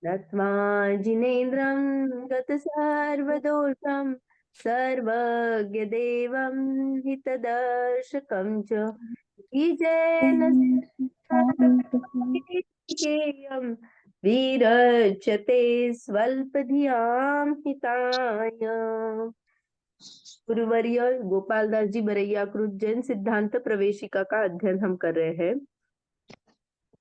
नत्वा जिनेन्द्रं गतसर्वदोषं सर्वज्ञदेवं हितदर्शकं च ईजेन केयं विरच्यते स्वल्पधियां हिताय। गुरुवर्य गोपाल दास जी बरैया कृत जैन सिद्धांत प्रवेशिका का अध्ययन हम कर रहे हैं।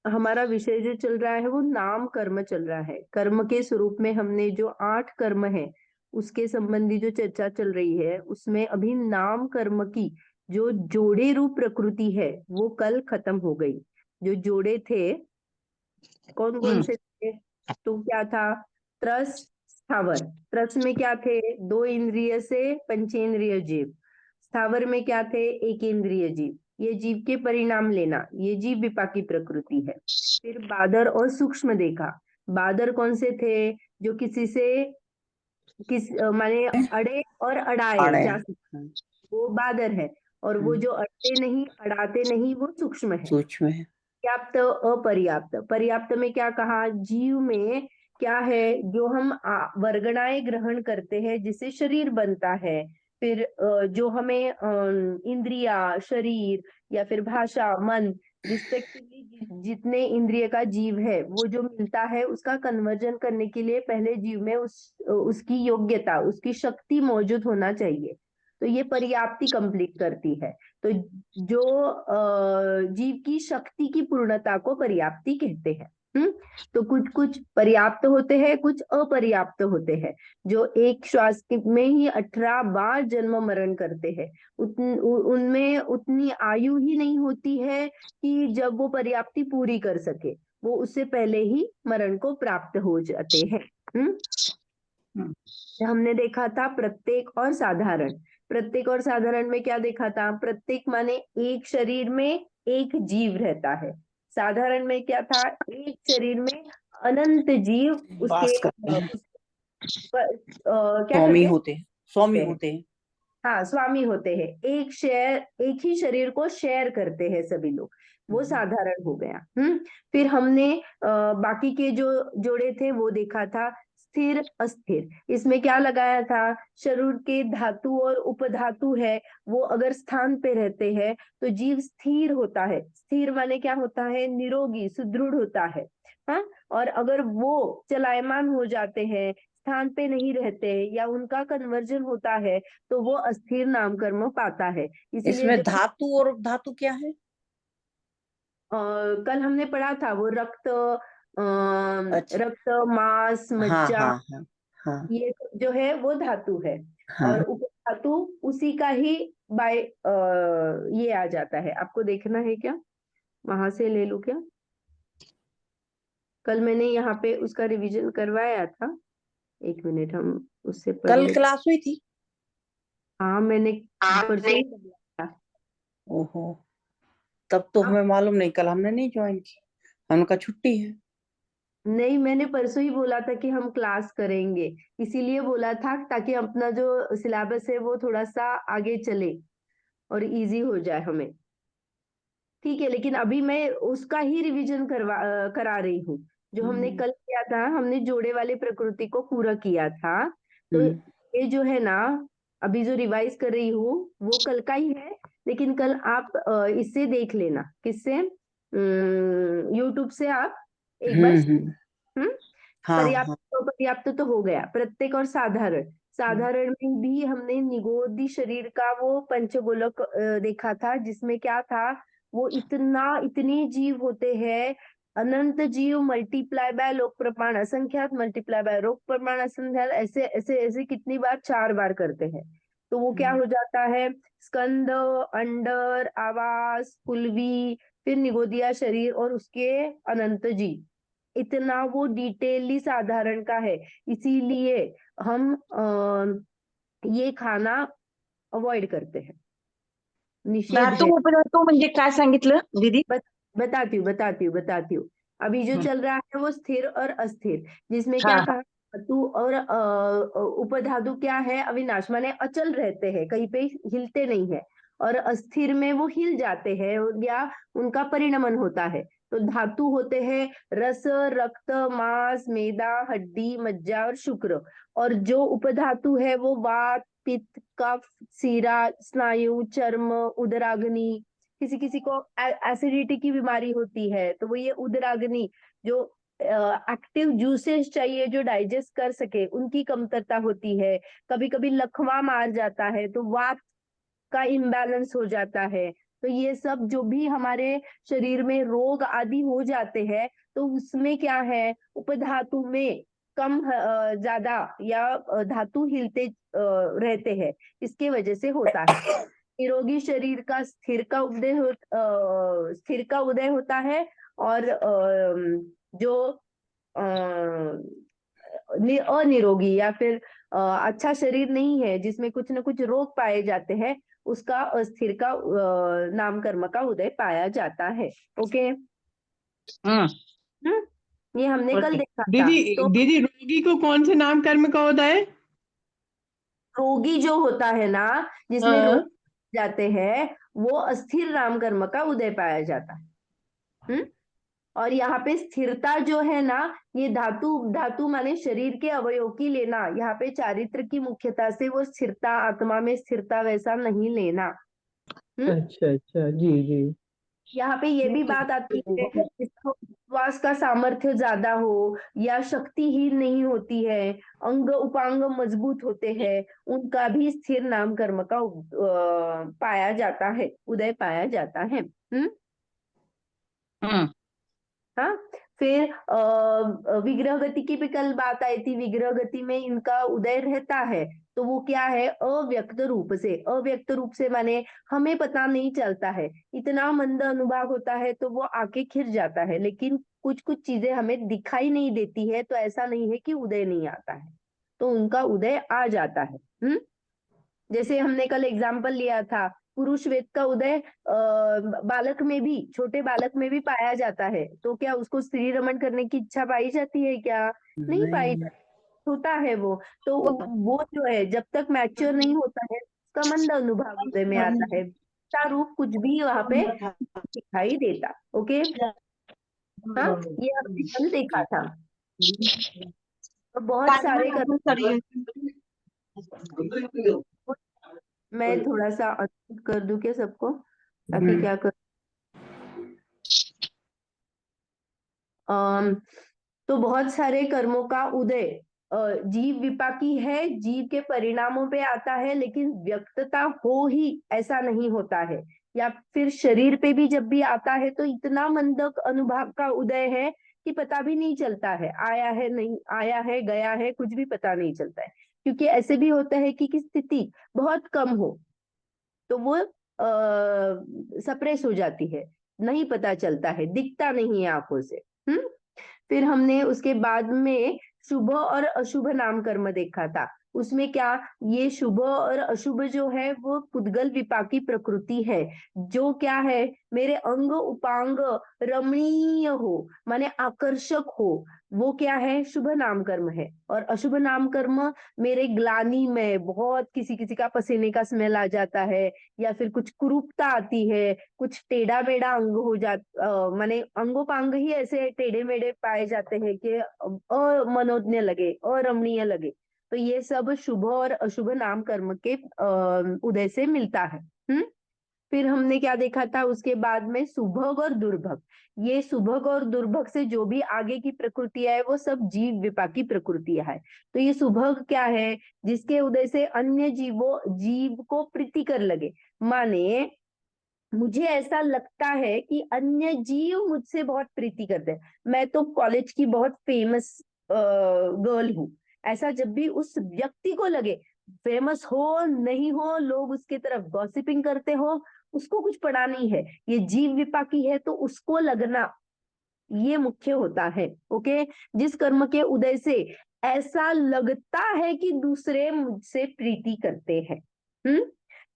हमारा विषय जो चल रहा है वो नाम कर्म चल रहा है। कर्म के स्वरूप में हमने जो 8 कर्म है उसके संबंधी जो चर्चा चल रही है, उसमें अभी नाम कर्म की जो जोड़े रूप प्रकृति है वो कल खत्म हो गई। जो जोड़े थे कौन कौन से थे? तो क्या था? त्रस, स्थावर। त्रस में क्या थे? 2 इंद्रिय से पंचेंद्रिय जीव। स्थावर में क्या थे? 1 इंद्रिय जीव। ये जीव के परिणाम लेना, ये जीव विपाकी प्रकृति है। फिर बादर और सूक्ष्म देखा। बादर कौन से थे? जो किसी से माने अड़े और अड़ाए जा सकते, वो बादर है। और वो जो अड़ते नहीं अड़ाते नहीं वो सूक्ष्म है। सूक्ष्म है। पर्याप्त, अपर्याप्त। पर्याप्त में क्या कहा? जीव में क्या है? जो हम वर्गणाएं ग्रहण करते हैं जिससे शरीर बनता है। फिर जो हमें इंद्रिया, शरीर या फिर भाषा, मन, रिस्पेक्टिवली जितने इंद्रिय का जीव है वो जो मिलता है उसका कन्वर्जन करने के लिए पहले जीव में उसकी योग्यता, उसकी शक्ति मौजूद होना चाहिए। तो ये पर्याप्ति कंप्लीट करती है। तो जो जीव की शक्ति की पूर्णता को पर्याप्ति कहते हैं। तो कुछ कुछ पर्याप्त होते हैं, कुछ अपर्याप्त होते हैं। जो एक श्वास में ही 18 बार जन्म मरण करते हैं, उनमें उतनी आयु ही नहीं होती है कि जब वो पर्याप्ति पूरी कर सके, वो उससे पहले ही मरण को प्राप्त हो जाते हैं। हमने देखा था प्रत्येक और साधारण। प्रत्येक और साधारण में क्या देखा था? प्रत्येक माने एक शरीर में एक जीव रहता है। साधारण में क्या था? एक शरीर में अनंत जीव उसके करते हैं। क्या स्वामी करते होते हैं, स्वामी हैं? होते हैं। हाँ, स्वामी होते हैं। एक ही शरीर को शेयर करते हैं सभी लोग, वो साधारण हो गया। फिर हमने बाकी के जो जोड़े थे वो देखा था स्थिर अस्थिर। इसमें क्या लगाया था? शरीर के धातु और उपधातु है वो अगर स्थान पे रहते हैं तो जीव स्थिर होता है। स्थिर माने क्या होता है? निरोगी, सुदृढ़ होता है। हाँ, और अगर वो चलायमान हो जाते हैं, स्थान पे नहीं रहते या उनका कन्वर्जन होता है तो वो अस्थिर नाम कर्म पाता है। इसीलिए इसमें जब धातु और धातु क्या है? कल हमने पढ़ा था वो रक्त, अच्छा। रक्त, मांस, हाँ मज्जा, हाँ हाँ हाँ ये सब जो है वो धातु है। और हाँ। उपधातु उसी का ही बाय ये आ जाता है। आपको देखना है क्या? वहां से ले लूं क्या? कल मैंने यहाँ पे उसका रिवीजन करवाया था। एक मिनट, हम उससे पढ़ कल लेते। क्लास हुई थी? हाँ, मैंने परसों ही करवाया था। ओहो, तब तो हाँ, हमें मालूम नहीं, कल हमने नहीं ज्वाइन की, हमका छुट्टी है। नहीं, मैंने परसों ही बोला था कि हम क्लास करेंगे। इसीलिए बोला था ताकि अपना जो सिलेबस है वो थोड़ा सा आगे चले और इजी हो जाए हमें। ठीक है, लेकिन अभी मैं उसका ही रिवीजन करा रही हूँ। जो हमने कल किया था, हमने जोड़े वाले प्रकृति को पूरा किया था। तो हम्म। ये जो है ना, अभी जो रिवाइज कर रही हूँ वो कल का ही है। लेकिन कल आप इससे देख लेना। किससे? यूट्यूब से आप एक बार। हम्म। हम्म हाँ पर्याप्त हाँ। तो पर्याप्त तो हो गया। प्रत्येक और साधारण। साधारण में भी हमने निगोदी शरीर का वो पंचगोलक देखा था, जिसमें क्या था? वो इतने जीव होते हैं। अनंत जीव मल्टीप्लाई बाय लोक प्रमाण असंख्यात, मल्टीप्लाई बाय लोक प्रमाण असंख्यात, ऐसे ऐसे ऐसे कितनी बार? 4 बार करते हैं। तो वो क्या हो जाता है? स्कंद, अंडर, आवास, कुलवी, फिर निगोदिया शरीर और उसके अनंत जीव। इतना वो डिटेयली साधारण का है। इसीलिए हम ये खाना अवॉइड करते हैं, निषेध धातू है। उपधातू म्हणजे काय सांगितलं दीदी? बताती हूँ। अभी जो चल रहा है वो स्थिर और अस्थिर, जिसमें क्या हाँ कहा? धातु और उपधातु क्या है? अविनाश माने अचल रहते हैं, कहीं पे हिलते नहीं है। और अस्थिर में वो हिल जाते हैं या उनका परिणमन होता है। तो धातु होते हैं रस, रक्त, मांस, मेदा, हड्डी, मज्जा और शुक्र। और जो उपधातु है वो वात, पित्त, कफ, सीरा, स्नायु, चर्म, उदराग्नि। किसी किसी को एसिडिटी की बीमारी होती है तो वो ये उदराग्नि, जो एक्टिव जूसेस चाहिए जो डाइजेस्ट कर सके, उनकी कमतरता होती है। कभी कभी लकवा मार जाता है तो वात का इम्बैलेंस हो जाता है। तो ये सब जो भी हमारे शरीर में रोग आदि हो जाते हैं तो उसमें क्या है, उपधातु में कम ज्यादा या धातु हिलते रहते हैं, इसके वजह से होता है। निरोगी शरीर का स्थिर का उदय होता है। और जो अनिरोगी या फिर अच्छा शरीर नहीं है, जिसमें कुछ न कुछ रोग पाए जाते हैं, उसका अस्थिर का नाम कर्म का उदय पाया जाता है। ओके। ये हमने कल ओके देखा था। दीदी, तो दीदी रोगी को कौन से नाम कर्म का होता है? रोगी जो होता है ना, जिसमें हाँ। रोग जाते हैं, वो अस्थिर नाम कर्म का उदय पाया जाता है। और यहाँ पे स्थिरता जो है ना, ये धातु धातु माने शरीर के अवयव की लेना, यहाँ पे चारित्र की मुख्यता से वो स्थिरता, आत्मा में स्थिरता वैसा नहीं लेना। अच्छा अच्छा, जी जी। यहाँ पे ये भी बात आती है, जिसको उपवास का सामर्थ्य ज्यादा हो या शक्तिहीन नहीं होती है, अंग उपांग मजबूत होते हैं, उनका भी स्थिर नाम कर्म का पाया जाता है, उदय पाया जाता है। हाँ। फिर विग्रह गति की भी कल बात आई थी। विग्रह गति में इनका उदय रहता है तो वो क्या है, अव्यक्त रूप से। अव्यक्त रूप से माने हमें पता नहीं चलता है, इतना मंद अनुभाग होता है तो वो आके खिर जाता है, लेकिन कुछ कुछ चीजें हमें दिखाई नहीं देती है, तो ऐसा नहीं है कि उदय नहीं आता है, तो उनका उदय आ जाता है। जैसे हमने कल एग्जाम्पल लिया था, पुरुष वेद का उदय बालक में भी, छोटे बालक में भी पाया जाता है, तो क्या उसको स्त्री रमण करने की इच्छा पाई जाती है क्या? नहीं पाई जाती, होता है वो। तो वो जो है जब तक मैच्योर नहीं होता है, उसका मंद अनुभाग उदय में आता है, का रूप कुछ भी वहां पे दिखाई देता। ओके। हाँ, ये हमने कल देखा था। तो बहुत सारे मैं थोड़ा सा अनम्यूट कर दूं क्या सबको, ताकि क्या कर अम, तो बहुत सारे कर्मों का उदय जीव विपाकी है, जीव के परिणामों पे आता है, लेकिन व्यक्तता हो ही ऐसा नहीं होता है। या फिर शरीर पे भी जब भी आता है तो इतना मंदक अनुभाग का उदय है कि पता भी नहीं चलता है, आया है नहीं आया है, गया है, कुछ भी पता नहीं चलता है। क्योंकि ऐसे भी होता है कि स्थिति बहुत कम हो तो वो सप्रेस हो जाती है, नहीं पता चलता है, दिखता नहीं है आंखों से। फिर हमने उसके बाद में शुभ और अशुभ नाम कर्म देखा था। उसमें क्या, ये शुभ और अशुभ जो है वो पुद्गल विपाकी प्रकृति है। जो क्या है, मेरे अंग उपांग रमणीय हो, माने आकर्षक हो, वो क्या है, शुभ नाम कर्म है। और अशुभ नाम कर्म मेरे ग्लानि में बहुत, किसी किसी का पसीने का स्मेल आ जाता है, या फिर कुछ कुरूपता आती है, कुछ टेढ़ा मेढ़ा अंग हो माने अंगोपांग ही ऐसे टेढ़े मेढ़े पाए जाते हैं कि अमनोज्ञ लगे, अरमणीय लगे। तो ये सब शुभ और अशुभ नाम कर्म के उदय से मिलता है। फिर हमने क्या देखा था उसके बाद में, सुभग और दुर्भग। ये सुभग और दुर्भग से जो भी आगे की प्रकृतियां है वो सब जीव विपाकी प्रकृतियां है। तो ये सुभग क्या है, जिसके उदय से अन्य जीव को प्रीतिकर लगे। माने मुझे ऐसा लगता है कि अन्य जीव मुझसे बहुत प्रीति करते हैं, मैं तो कॉलेज की बहुत फेमस गर्ल हूँ, ऐसा जब भी उस व्यक्ति को लगे, फेमस हो नहीं हो, लोग उसके तरफ गॉसिपिंग करते हो, उसको कुछ पड़ा नहीं है, ये जीव विपाकी है तो उसको लगना, ये मुख्य होता है। ओके। जिस कर्म के उदय से ऐसा लगता है कि दूसरे मुझसे प्रीति करते हैं,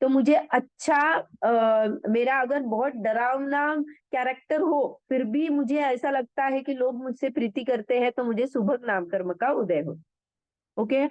तो मुझे अच्छा मेरा अगर बहुत डरावना कैरेक्टर हो फिर भी मुझे ऐसा लगता है कि लोग मुझसे प्रीति करते हैं, तो मुझे शुभग नाम कर्म का उदय हो। ओके।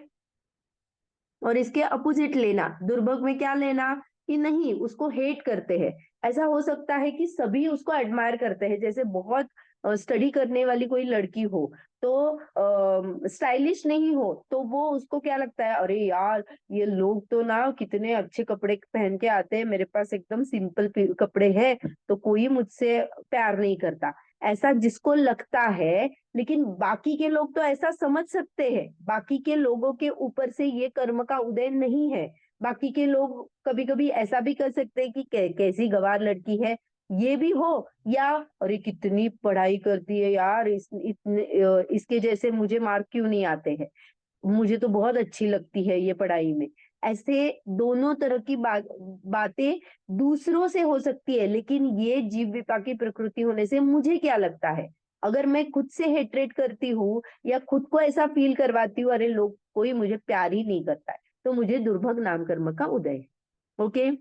और इसके अपोजिट लेना, दुर्भग में क्या लेना, कि नहीं, उसको हेट करते हैं। ऐसा हो सकता है कि सभी उसको एडमायर करते हैं, जैसे बहुत स्टडी करने वाली कोई लड़की हो, तो स्टाइलिश नहीं हो, तो वो उसको क्या लगता है, अरे यार ये लोग तो ना कितने अच्छे कपड़े पहन के आते हैं, मेरे पास एकदम सिंपल कपड़े हैं, तो कोई मुझसे प्यार नहीं करता। ऐसा जिसको लगता है, लेकिन बाकी के लोग तो ऐसा समझ सकते हैं, बाकी के लोगों के ऊपर से ये कर्म का उदय नहीं है। बाकी के लोग कभी कभी ऐसा भी कर सकते हैं कि कैसी गंवार लड़की है, ये भी हो, या अरे कितनी पढ़ाई करती है यार, इसके जैसे मुझे मार्क क्यों नहीं आते हैं, मुझे तो बहुत अच्छी लगती है ये पढ़ाई में। ऐसे दोनों तरह की बातें दूसरों से हो सकती है, लेकिन ये जीव विपाकी प्रकृति होने से मुझे क्या लगता है, अगर मैं खुद से हेट्रेट करती हूँ या खुद को ऐसा फील करवाती हूँ, अरे लोग कोई मुझे प्यार ही नहीं करता है, तो मुझे दुर्भग नाम कर्म का उदय है। ओके,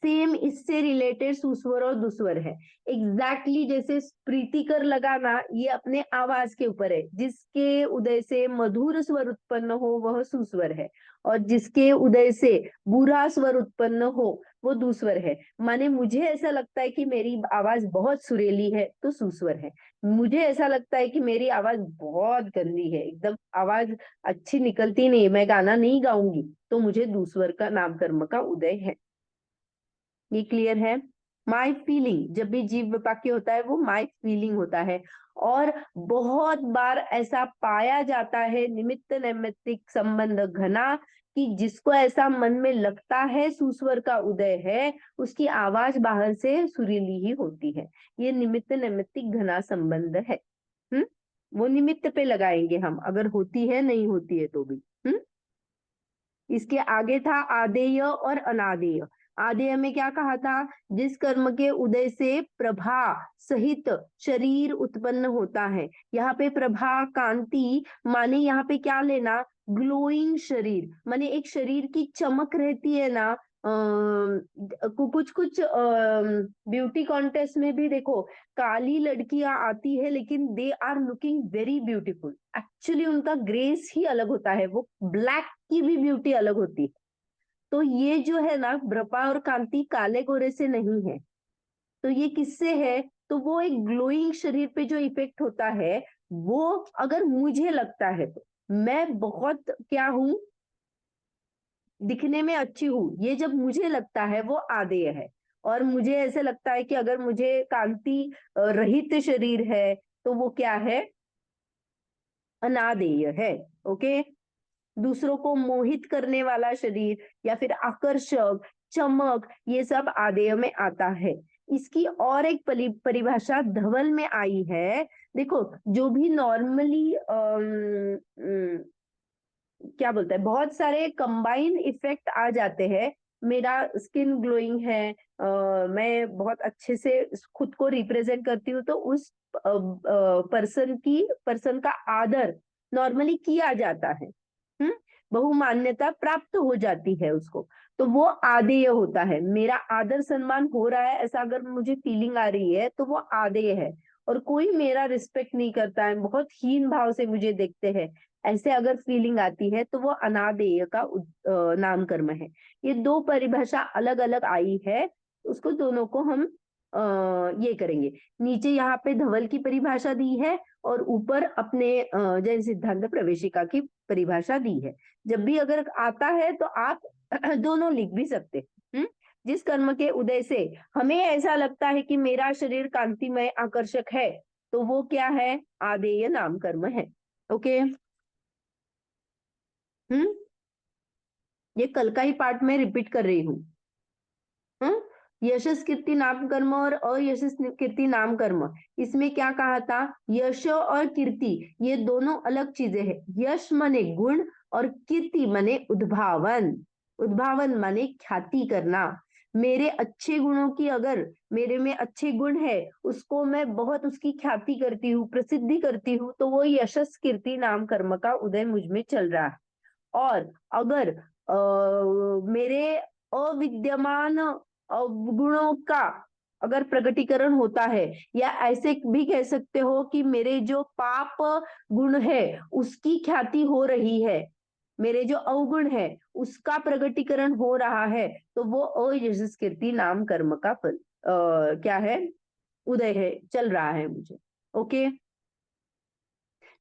सेम इससे रिलेटेड सुस्वर और दुस्वर है। एग्जैक्टली जैसे प्रीतिकर लगाना, ये अपने आवाज के ऊपर है, जिसके उदय से मधुर स्वर उत्पन्न हो वह सुस्वर है, और जिसके उदय से बुरा स्वर उत्पन्न हो वो दुस्वर है। माने मुझे ऐसा लगता है कि मेरी आवाज बहुत सुरीली है तो सुस्वर है, मुझे ऐसा लगता है कि मेरी आवाज बहुत गंदी है, एकदम आवाज अच्छी निकलती नहीं, मैं गाना नहीं गाऊंगी, तो मुझे दुस्वर का नाम कर्म का उदय है। ये क्लियर है? माई फीलिंग, जब भी जीव विपाक्य होता है वो माई फीलिंग होता है। और बहुत बार ऐसा पाया जाता है निमित्त नैमित्तिक संबंध घना, कि जिसको ऐसा मन में लगता है सुस्वर का उदय है, उसकी आवाज बाहर से सुरीली ही होती है। ये निमित्त नैमित्तिक घना संबंध है। वो निमित्त पे लगाएंगे हम, अगर होती है नहीं होती है तो भी। इसके आगे था आदेय और अनादेय। आदेय में क्या कहा था, जिस कर्म के उदय से प्रभा सहित शरीर उत्पन्न होता है। यहाँ पे प्रभा कांति माने यहाँ पे क्या लेना, ग्लोइंग शरीर, माने एक शरीर की चमक रहती है ना। कुछ कुछ ब्यूटी कॉन्टेस्ट में भी देखो, काली लड़कियां आती है लेकिन they are looking very beautiful, actually उनका ग्रेस ही अलग होता है, वो ब्लैक की भी ब्यूटी अलग होती है। तो ये जो है ना, ब्रपा और कांति काले गोरे से नहीं है, तो ये किससे है, तो वो एक ग्लोइंग शरीर पे जो इफेक्ट होता है, वो अगर मुझे लगता है तो मैं बहुत क्या हूं, दिखने में अच्छी हूँ, ये जब मुझे लगता है वो आदेय है। और मुझे ऐसे लगता है कि अगर मुझे कांति रहित शरीर है तो वो क्या है, अनादेय है। ओके, दूसरों को मोहित करने वाला शरीर या फिर आकर्षक, चमक, ये सब आदेय में आता है। इसकी और एक परिभाषा धवल में आई है। देखो, जो भी नॉर्मली क्या बोलते हैं, बहुत सारे कंबाइन इफेक्ट आ जाते हैं। मेरा स्किन ग्लोइंग है, मैं बहुत अच्छे से खुद को रिप्रेजेंट करती हूँ, तो उस पर्सन का आदर नॉर्मली किया जाता है। बहुमान्यता प्राप्त हो जाती है उसको, तो वो आदेय होता है। मेरा आदर सम्मान हो रहा है ऐसा अगर मुझे फीलिंग आ रही है तो वो आदेय है। और कोई मेरा रिस्पेक्ट नहीं करता है, बहुत हीन भाव से मुझे देखते हैं, ऐसे अगर फीलिंग आती है तो वो अनादेय का नाम कर्म है। ये दो परिभाषा अलग अलग आई है, उसको दोनों को हम ये करेंगे। नीचे यहाँ पे धवल की परिभाषा दी है और ऊपर अपने जैन सिद्धांत प्रवेशिका की परिभाषा दी है। जब भी अगर आता है तो आप दोनों लिख भी सकते। जिस कर्म के उदय से हमें ऐसा लगता है कि मेरा शरीर कांतिमय आकर्षक है, तो वो क्या है, आदेय नाम कर्म है। ओके, ये कल का ही पार्ट में रिपीट कर रही हूँ। यशस कीर्ति नाम कर्म और अयशस कीर्ति नाम कर्म, इसमें क्या कहा था, यश और कीर्ति ये दोनों अलग चीजें हैं। यश माने गुण और कीर्ति माने उद्भावन। उद्भावन माने ख्याति करना। मेरे अच्छे गुणों की, अगर मेरे में अच्छे गुण है, उसको मैं बहुत उसकी ख्याति करती हूँ, प्रसिद्धि करती हूँ, तो वो यशस कीर्ति नाम कर्म का उदय मुझ में चल रहा है। और अगर मेरे अविद्यमान अवगुणों का अगर प्रकटीकरण होता है, या ऐसे भी कह सकते हो कि मेरे जो पाप गुण है उसकी ख्याति हो रही है, मेरे जो अवगुण है उसका प्रगटीकरण हो रहा है, तो वो अयशस कीर्ति नाम कर्म का फल क्या है, उदय है, चल रहा है मुझे। ओके,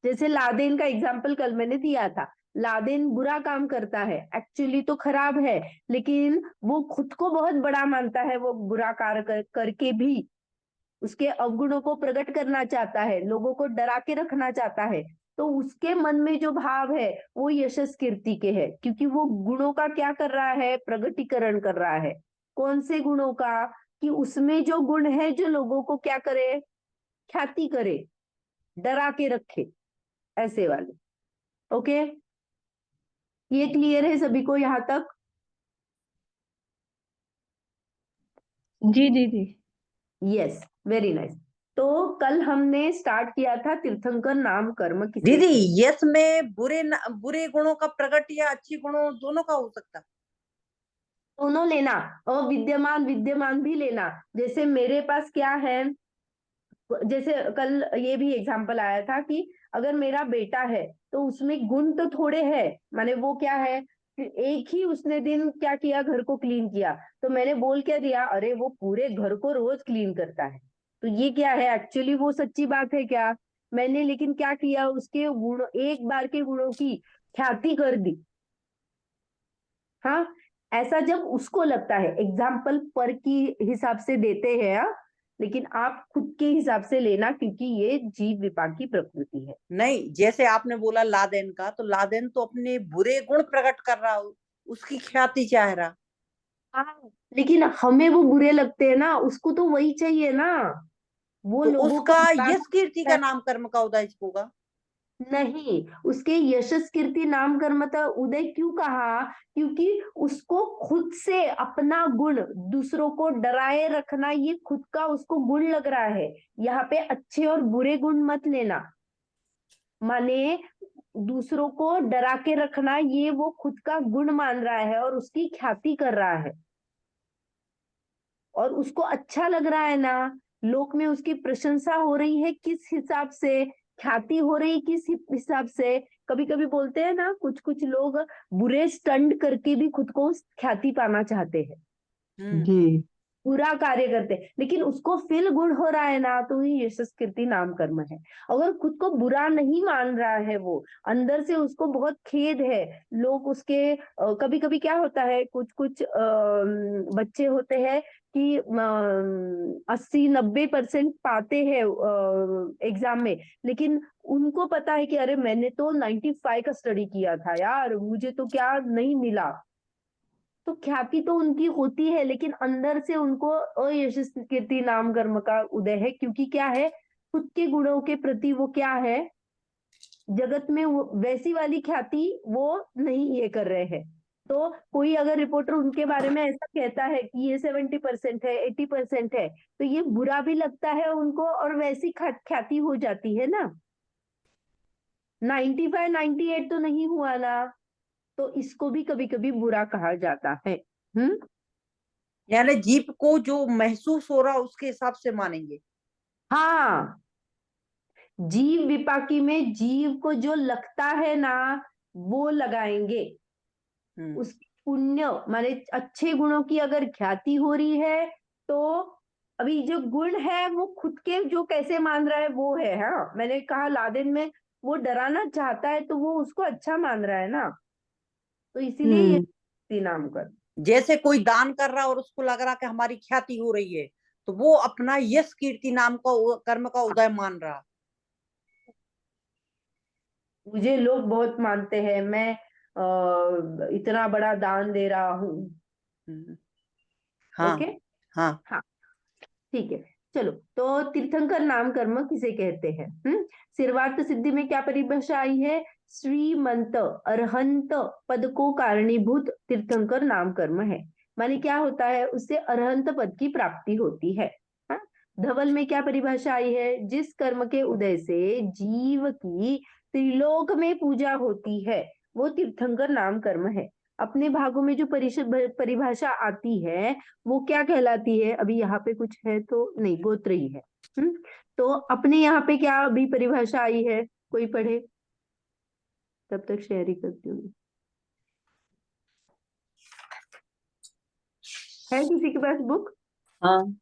जैसे लादेन का एग्जाम्पल कल मैंने दिया था। लादेन बुरा काम करता है, एक्चुअली तो खराब है, लेकिन वो खुद को बहुत बड़ा मानता है, वो बुरा कार्य करके भी उसके अवगुणों को प्रकट करना चाहता है, लोगों को डरा के रखना चाहता है। तो उसके मन में जो भाव है वो यशस कीर्ति के है, क्योंकि वो गुणों का क्या कर रहा है, प्रगटीकरण कर रहा है। कौन से गुणों का? कि उसमें जो गुण है जो लोगों को क्या करे, ख्याति करे, डरा के रखे, ऐसे वाले। ओके, ये क्लियर है सभी को यहाँ तक? जी जी जी। Yes, very nice. तो कल हमने स्टार्ट किया था तीर्थंकर नाम कर्म किसे दीदी कहते हैं? यश में बुरे गुणों का प्रकट या अच्छे गुणों दोनों का हो सकता है? दोनों लेना, अविद्यमान विद्यमान भी लेना। जैसे मेरे पास क्या है, जैसे कल ये भी एग्जांपल आया था कि अगर मेरा बेटा है तो उसमें गुण तो थोड़े हैं, माने वो क्या है कि एक ही उसने दिन क्या किया, घर को क्लीन किया, तो मैंने बोल क्या दिया, अरे वो पूरे घर को रोज क्लीन करता है। तो ये क्या है, एक्चुअली वो सच्ची बात है क्या? मैंने लेकिन क्या किया, उसके गुण, एक बार के गुणों की ख्याति कर दी। हाँ, ऐसा जब उसको लगता है, एग्जाम्पल पर की हिसाब से देते हैं, हाँ? लेकिन आप खुद के हिसाब से लेना, क्योंकि ये जीव विपाक की प्रकृति है। नहीं, जैसे आपने बोला लादेन का, तो लादेन तो अपने बुरे गुण प्रकट कर रहा हो, उसकी ख्याति चाह रहा। हाँ, लेकिन हमें वो बुरे लगते हैं ना, उसको तो वही चाहिए ना, वो तो लोगों को उसका बुरा यश कीर्ति लगता का है। नाम कर्म का उदय होगा। नहीं, उसके यशस कीर्ति नाम कर्मता उदय क्यों कहा? क्योंकि उसको खुद से अपना गुण, दूसरों को डराए रखना, ये खुद का उसको गुण लग रहा है। यहाँ पे अच्छे और बुरे गुण मत लेना, माने दूसरों को डरा के रखना, ये वो खुद का गुण मान रहा है और उसकी ख्याति कर रहा है, और उसको अच्छा लग रहा है ना, लोक में उसकी प्रशंसा हो रही है किस हिसाब से, ख्याति हो रही किस हिसाब से। कभी कभी बोलते हैं ना, कुछ कुछ लोग बुरे स्टंट करके भी खुद को ख्याति पाना चाहते हैं, जी बुरा कार्य करते, लेकिन उसको फिल गुण हो रहा है ना, तो ये यशस कीर्ति नाम कर्म है। अगर खुद को बुरा नहीं मान रहा है, वो अंदर से उसको बहुत खेद है, लोग उसके कभी कभी क्या होता है, कुछ कुछ बच्चे होते हैं कि 80-90% पाते हैं एग्जाम में, लेकिन उनको पता है कि अरे मैंने तो 95 का स्टडी किया था यार, मुझे तो क्या नहीं मिला। तो ख्याति तो उनकी होती है, लेकिन अंदर से उनको अयशस कीर्ति नाम कर्म का उदय है, क्योंकि क्या है, खुद के गुणों के प्रति वो क्या है, जगत में वो वैसी वाली ख्याति वो नहीं ये कर रहे हैं। तो कोई अगर रिपोर्टर उनके बारे में ऐसा कहता है कि ये 70% है, 80% है, तो ये बुरा भी लगता है उनको, और वैसी ख्याति हो जाती है ना। 95 98 तो नहीं हुआ ना, तो इसको भी कभी कभी बुरा कहा जाता है। यानी जीव को जो महसूस हो रहा उसके हिसाब से मानेंगे। हाँ, जीव विपाकी में जीव को जो लगता है ना, वो लगाएंगे। उसकी पुण्य माने अच्छे गुणों की अगर ख्याति हो रही है, तो अभी जो गुण है वो खुद के जो कैसे मान रहा है वो है। हाँ, मैंने कहा लादेन में वो डराना चाहता है, तो वो उसको अच्छा मान रहा है ना, तो इसीलिए ये नाम कर। जैसे कोई दान कर रहा और उसको लग रहा कि हमारी ख्याति हो रही है, तो वो अपना यश कीर्ति नाम का कर्म का उदय मान रहा। मुझे लोग बहुत मानते हैं, मैं इतना बड़ा दान दे रहा हूँ। हाँ ओके, हाँ। हाँ, ठीक है। चलो, तो तीर्थंकर नाम कर्म किसे कहते हैं? सिरवार्थ सिद्धि में क्या परिभाषा आई है? श्रीमंत अरहंत पद को कारणीभूत तीर्थंकर नाम कर्म है। माने क्या होता है, उससे अरहंत पद की प्राप्ति होती है। हाँ? धवल में क्या परिभाषा आई है? जिस कर्म के उदय से जीव की त्रिलोक में पूजा होती है, वो तीर्थंकर नाम कर्म है। अपने भागों में जो परिभाषा आती है वो क्या कहलाती है? अभी यहाँ पे कुछ है तो नहीं, गोत्र ही है। तो अपने यहाँ पे क्या अभी परिभाषा आई है, कोई पढ़े? तब तक शेयर ही करती हूँ। है किसी के पास बुक? हाँ।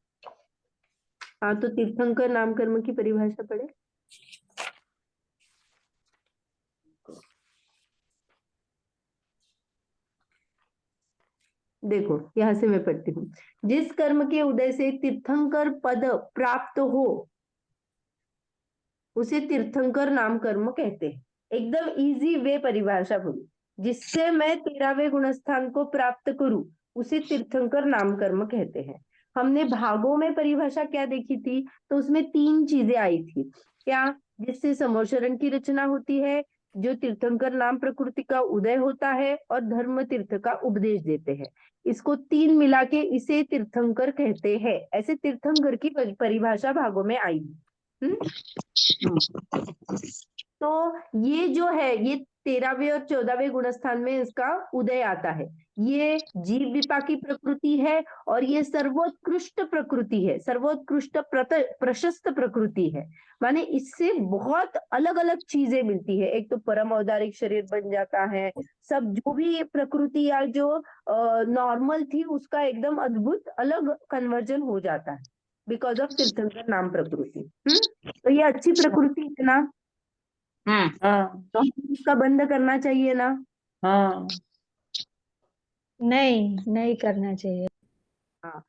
हाँ, तो तीर्थंकर नाम कर्म की परिभाषा पढ़े। देखो यहां से मैं पढ़ती हूँ। जिस कर्म के उदय से तीर्थंकर पद प्राप्त हो उसे तीर्थंकर नाम कर्म कहते हैं। एकदम इजी वे परिभाषा बोली, जिससे मैं 13वें गुणस्थान को प्राप्त करूं उसे तीर्थंकर नाम कर्म कहते हैं। हमने भागों में परिभाषा क्या देखी थी? तो उसमें 3 चीजें आई थी। क्या? जिससे समोशरण की रचना होती है, जो तीर्थंकर नाम प्रकृति का उदय होता है, और धर्म तीर्थ का उपदेश देते हैं। इसको 3 मिला के इसे तीर्थंकर कहते हैं। ऐसे तीर्थंकर की परिभाषा भागों में आई। तो ये जो है, ये 13वें और 14वें गुणस्थान में इसका उदय आता है। ये जीव विपाकी प्रकृति है और ये सर्वोत्कृष्ट प्रकृति है, सर्वोत्कृष्ट प्रशस्त प्रकृति है। माने इससे बहुत अलग अलग चीजें मिलती है। एक तो परम औदारिक शरीर बन जाता है, सब जो भी प्रकृति या जो नॉर्मल थी उसका एकदम अद्भुत अलग कन्वर्जन हो जाता है बिकॉज ऑफ तीर्थंकर नाम प्रकृति। तो ये अच्छी प्रकृति है ना, हाँ। तो हमें इसका बंद करना चाहिए ना। हाँ। नहीं करना चाहिए। हाँ,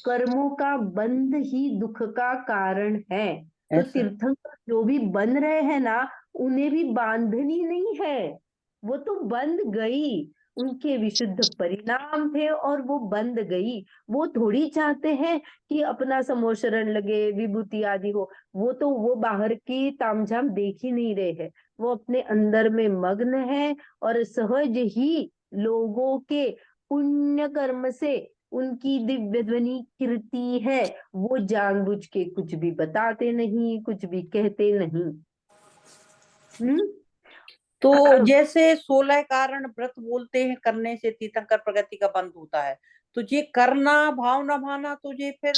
कर्मों का बंध ही दुख का कारण है। तो ऐसा। तीर्थंकर जो भी बन रहे हैं ना, उन्हें भी बांधनी नहीं है, वो तो बंध गई। उनके विशुद्ध परिणाम थे और वो बंध गई। वो थोड़ी चाहते हैं कि अपना समोशरण लगे, विभूति आदि हो। वो तो वो बाहर की तामझाम देख ही नहीं रहे हैं, वो अपने अंदर में मग्न है। और सहज ही लोगों के पुण्य कर्म से उनकी दिव्य ध्वनि कीर्ति है। वो जानबूझ के कुछ भी बताते नहीं, कुछ भी कहते नहीं। तो जैसे 16 कारण व्रत बोलते हैं, करने से तीर्थंकर प्रगति का बंद होता है, तो ये करना भाव न भाना, तो ये फिर।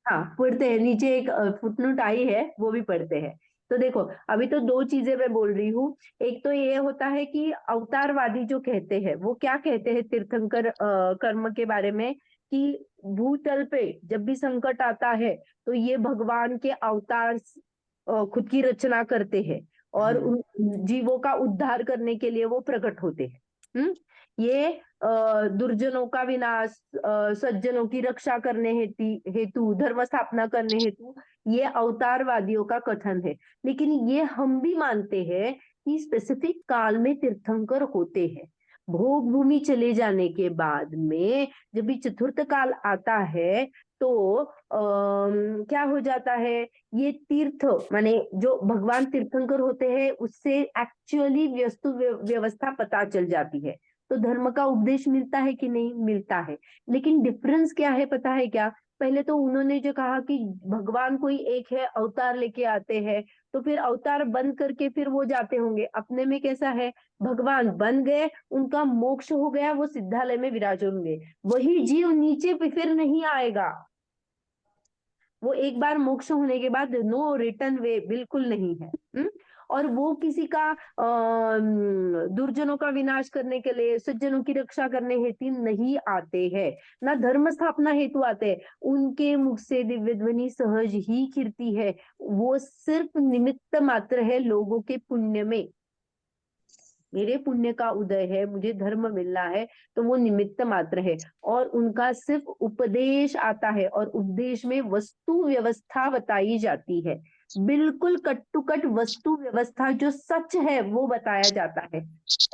हाँ, पढ़ते हैं, नीचे एक फुटनोट आई है, वो भी पढ़ते हैं। तो देखो, अभी तो 2 चीजें मैं बोल रही हूँ। एक तो ये होता है कि अवतारवादी जो कहते हैं, वो क्या कहते हैं तीर्थंकर कर्म के बारे में, कि भूतल पे जब भी संकट आता है तो ये भगवान के अवतार खुद की रचना करते हैं और उन जीवों का उद्धार करने के लिए वो प्रकट होते हैं। ये दुर्जनों का विनाश, सज्जनों की रक्षा करने हेतु, धर्म स्थापना करने हेतु ये अवतारवादियों का कथन है। लेकिन ये हम भी मानते हैं कि स्पेसिफिक काल में तीर्थंकर होते हैं। भोग भूमि चले जाने के बाद में जब भी चतुर्थ काल आता है तो क्या हो जाता है, ये तीर्थ माने जो भगवान तीर्थंकर होते हैं उससे एक्चुअली वस्तु व्यवस्था पता चल जाती है। तो धर्म का उपदेश मिलता है कि नहीं? मिलता है। लेकिन डिफरेंस क्या है पता है क्या? पहले तो उन्होंने जो कहा कि भगवान कोई एक है, अवतार लेके आते हैं, तो फिर अवतार बंद करके फिर वो जाते होंगे। अपने में कैसा है, भगवान बन गए, उनका मोक्ष हो गया, वो सिद्धालय में विराज होंगे। वही जीव नीचे पे फिर नहीं आएगा। वो एक बार मोक्ष होने के बाद नो रिटर्न वे बिल्कुल नहीं है। और वो किसी का दुर्जनों का विनाश करने के लिए, सज्जनों की रक्षा करने हेतु नहीं आते हैं, ना धर्म स्थापना हेतु आते हैं। उनके मुख से दिव्य ध्वनि सहज ही कीर्ति है। वो सिर्फ निमित्त मात्र है लोगों के पुण्य में। मेरे पुण्य का उदय है, मुझे धर्म मिलना है, तो वो निमित्त मात्र है। और उनका सिर्फ उपदेश आता है और उपदेश में वस्तु व्यवस्था बताई जाती है। बिल्कुल कट टू कट वस्तु व्यवस्था जो सच है वो बताया जाता है।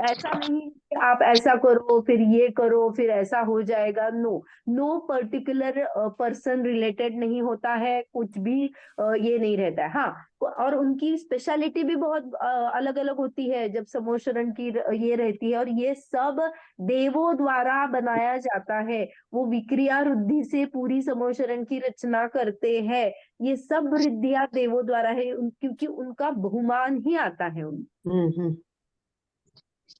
ऐसा नहीं कि आप ऐसा करो फिर ये करो फिर ऐसा हो जाएगा। नो पर्टिकुलर पर्सन रिलेटेड नहीं होता है, कुछ भी ये नहीं रहता है। हाँ, और उनकी स्पेशलिटी भी बहुत अलग अलग होती है जब समोशरण की ये रहती है। और ये सब देवों द्वारा बनाया जाता है। वो विक्रिया रुद्धि से पूरी समोशरण की रचना करते हैं। ये सब रिद्धियां देवों द्वारा है क्योंकि उनका बहुमान ही आता है उन।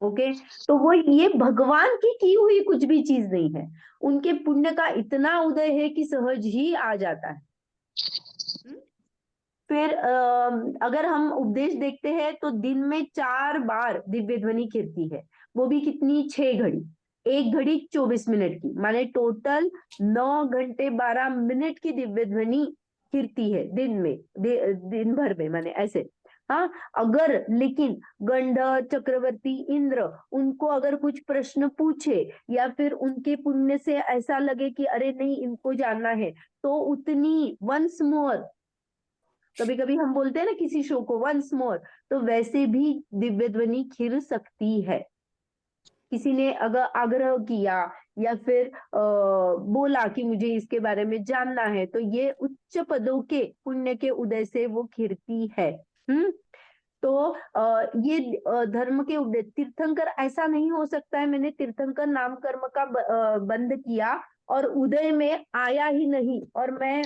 ओके, तो वो ये भगवान की हुई कुछ भी चीज नहीं है। उनके पुण्य का इतना उदय है कि सहज ही आ जाता है। फिर अगर हम उपदेश देखते हैं तो दिन में 4 बार दिव्य ध्वनि कीर्ति है, वो भी कितनी 6 घड़ी। 1 घड़ी 24 मिनट की, माने टोटल 9 घंटे 12 मिनट की दिव्य ध्वनि गिरती है दिन में, दिन भर में, माने ऐसे। हाँ, अगर लेकिन गंधर्व, चक्रवर्ती, इंद्र उनको अगर कुछ प्रश्न पूछे या फिर उनके पुण्य से ऐसा लगे कि अरे नहीं इनको जानना है, तो उतनी वंस मोर, कभी कभी हम बोलते हैं ना किसी शो को वंस मोर, तो वैसे भी दिव्य ध्वनि खिल सकती है। किसी ने अगर आग्रह किया या फिर बोला कि मुझे इसके बारे में जानना है, तो ये उच्च पदों के पुण्य के उदय से वो खिरती है। तो ये धर्म के उदय, तीर्थंकर ऐसा नहीं हो सकता है मैंने तीर्थंकर नाम कर्म का बंद किया और उदय में आया ही नहीं और मैं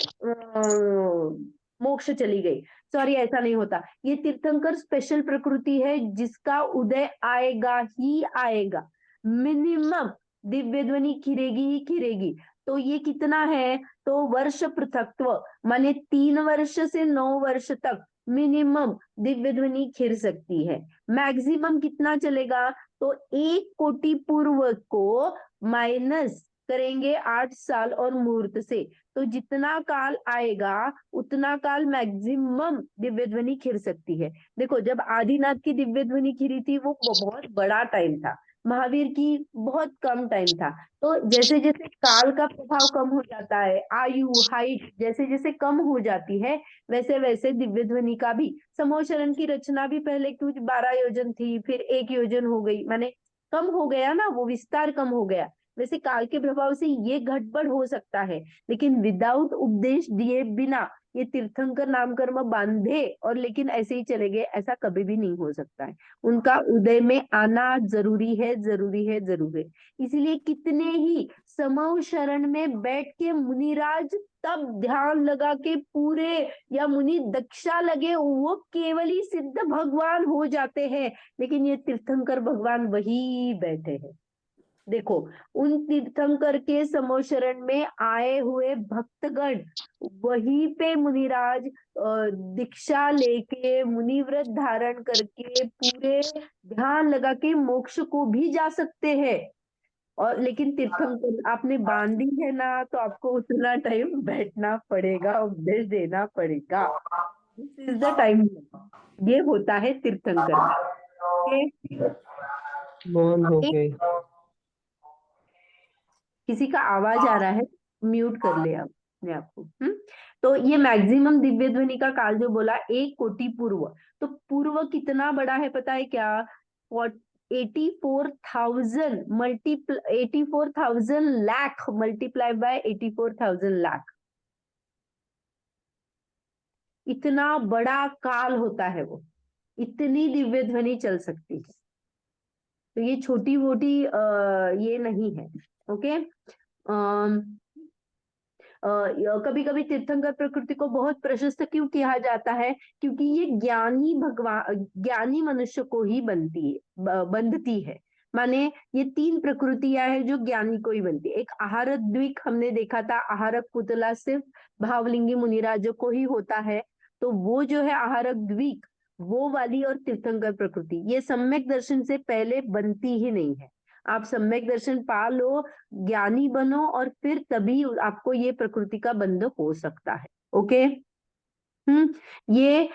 मोक्ष चली गई, सॉरी ऐसा नहीं होता। ये तीर्थंकर स्पेशल प्रकृति है जिसका उदय आएगा ही आएगा, मिनिमम दिव्य ध्वनि खिरेगी ही खिरेगी। तो ये कितना है, तो वर्ष पृथकत्व, माने 3 वर्ष से 9 वर्ष तक मिनिमम दिव्य ध्वनि खिर सकती है। मैक्सिमम कितना चलेगा, तो 1 कोटि पूर्व को माइनस करेंगे 8 साल और मुहूर्त से, तो जितना काल आएगा उतना काल मैक्सिमम दिव्य ध्वनि खिर सकती है। देखो जब आदिनाथ की दिव्य ध्वनि खिरी थी वो बहुत बड़ा टाइम था, महावीर की बहुत कम टाइम था। तो जैसे जैसे काल का प्रभाव कम हो जाता है, आयु हाइट जैसे जैसे कम हो जाती है, वैसे वैसे दिव्य ध्वनि का भी, समोशरण की रचना भी पहले कुछ 12 योजन थी, फिर 1 योजन हो गई, माने कम हो गया ना, वो विस्तार कम हो गया। वैसे काल के प्रभाव से ये घटबढ़ हो सकता है, लेकिन विदाउट उपदेश दिए बिना ये तीर्थंकर नाम कर्म बांधे और लेकिन ऐसे ही चले गए, ऐसा कभी भी नहीं हो सकता है। उनका उदय में आना जरूरी है, जरूरी है, जरूरी है। इसीलिए कितने ही समूह शरण में बैठ के मुनिराज तब ध्यान लगा के पूरे, या मुनि दक्षा लगे, वो केवल ही सिद्ध भगवान हो जाते हैं, लेकिन ये तीर्थंकर भगवान वही बैठे हैं। देखो उन तीर्थंकर के समोशरण में आए हुए भक्तगण वहीं पे मुनिराज दीक्षा लेके मुनिव्रत धारण करके पूरे ध्यान लगा के मोक्ष को भी जा सकते हैं। और लेकिन तीर्थंकर आपने बांधी है ना, तो आपको उतना टाइम बैठना पड़ेगा, उपदेश देना पड़ेगा। दिस इज द टाइम, ये होता है तीर्थंकर में। ओके, मोहन हो एक गए। किसी का आवाज आ रहा है, म्यूट कर ले आप अपने आप को। तो ये मैक्सिमम दिव्य ध्वनि का काल जो बोला 1 कोटि पूर्व, तो पूर्व कितना बड़ा है पता है क्या, 84,000 84,000 लाख मल्टीप्लाई बाय 84,000 लाख, इतना बड़ा काल होता है वो, इतनी दिव्य ध्वनि चल सकती है। तो ये छोटी मोटी ये नहीं है। ओके, कभी कभी तीर्थंकर प्रकृति को बहुत प्रशस्त क्यों किया जाता है, क्योंकि ये ज्ञानी भगवान, ज्ञानी मनुष्य को ही बंधती है। माने ये 3 प्रकृतियां हैं जो ज्ञानी को ही बनती है। एक आहारक द्विक हमने देखा था, आहारक पुतला सिर्फ भावलिंगी मुनिराजों को ही होता है, तो वो जो है आहारक द्विक, वो वाली और तीर्थंकर प्रकृति ये सम्यक दर्शन से पहले बनती ही नहीं है। आप सम्यक दर्शन पा लो, ज्ञानी बनो, और फिर तभी आपको ये प्रकृति का बंध हो सकता है। ओके, ये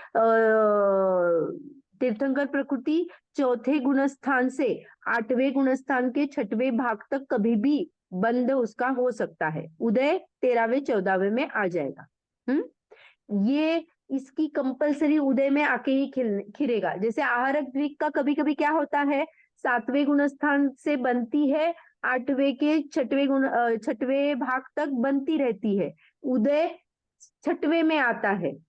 तीर्थंकर प्रकृति 4थे गुणस्थान से 8वें गुणस्थान के 6वें भाग तक कभी भी बंध उसका हो सकता है, उदय 13वें 14वें में आ जाएगा। ये इसकी कंपलसरी उदय में आके ही खिलेगा। जैसे आहारक द्विक का कभी कभी क्या होता है, 7वें गुणस्थान से बनती है, 8वें के 6वें भाग तक बनती रहती है, उदय 6वें में आता है।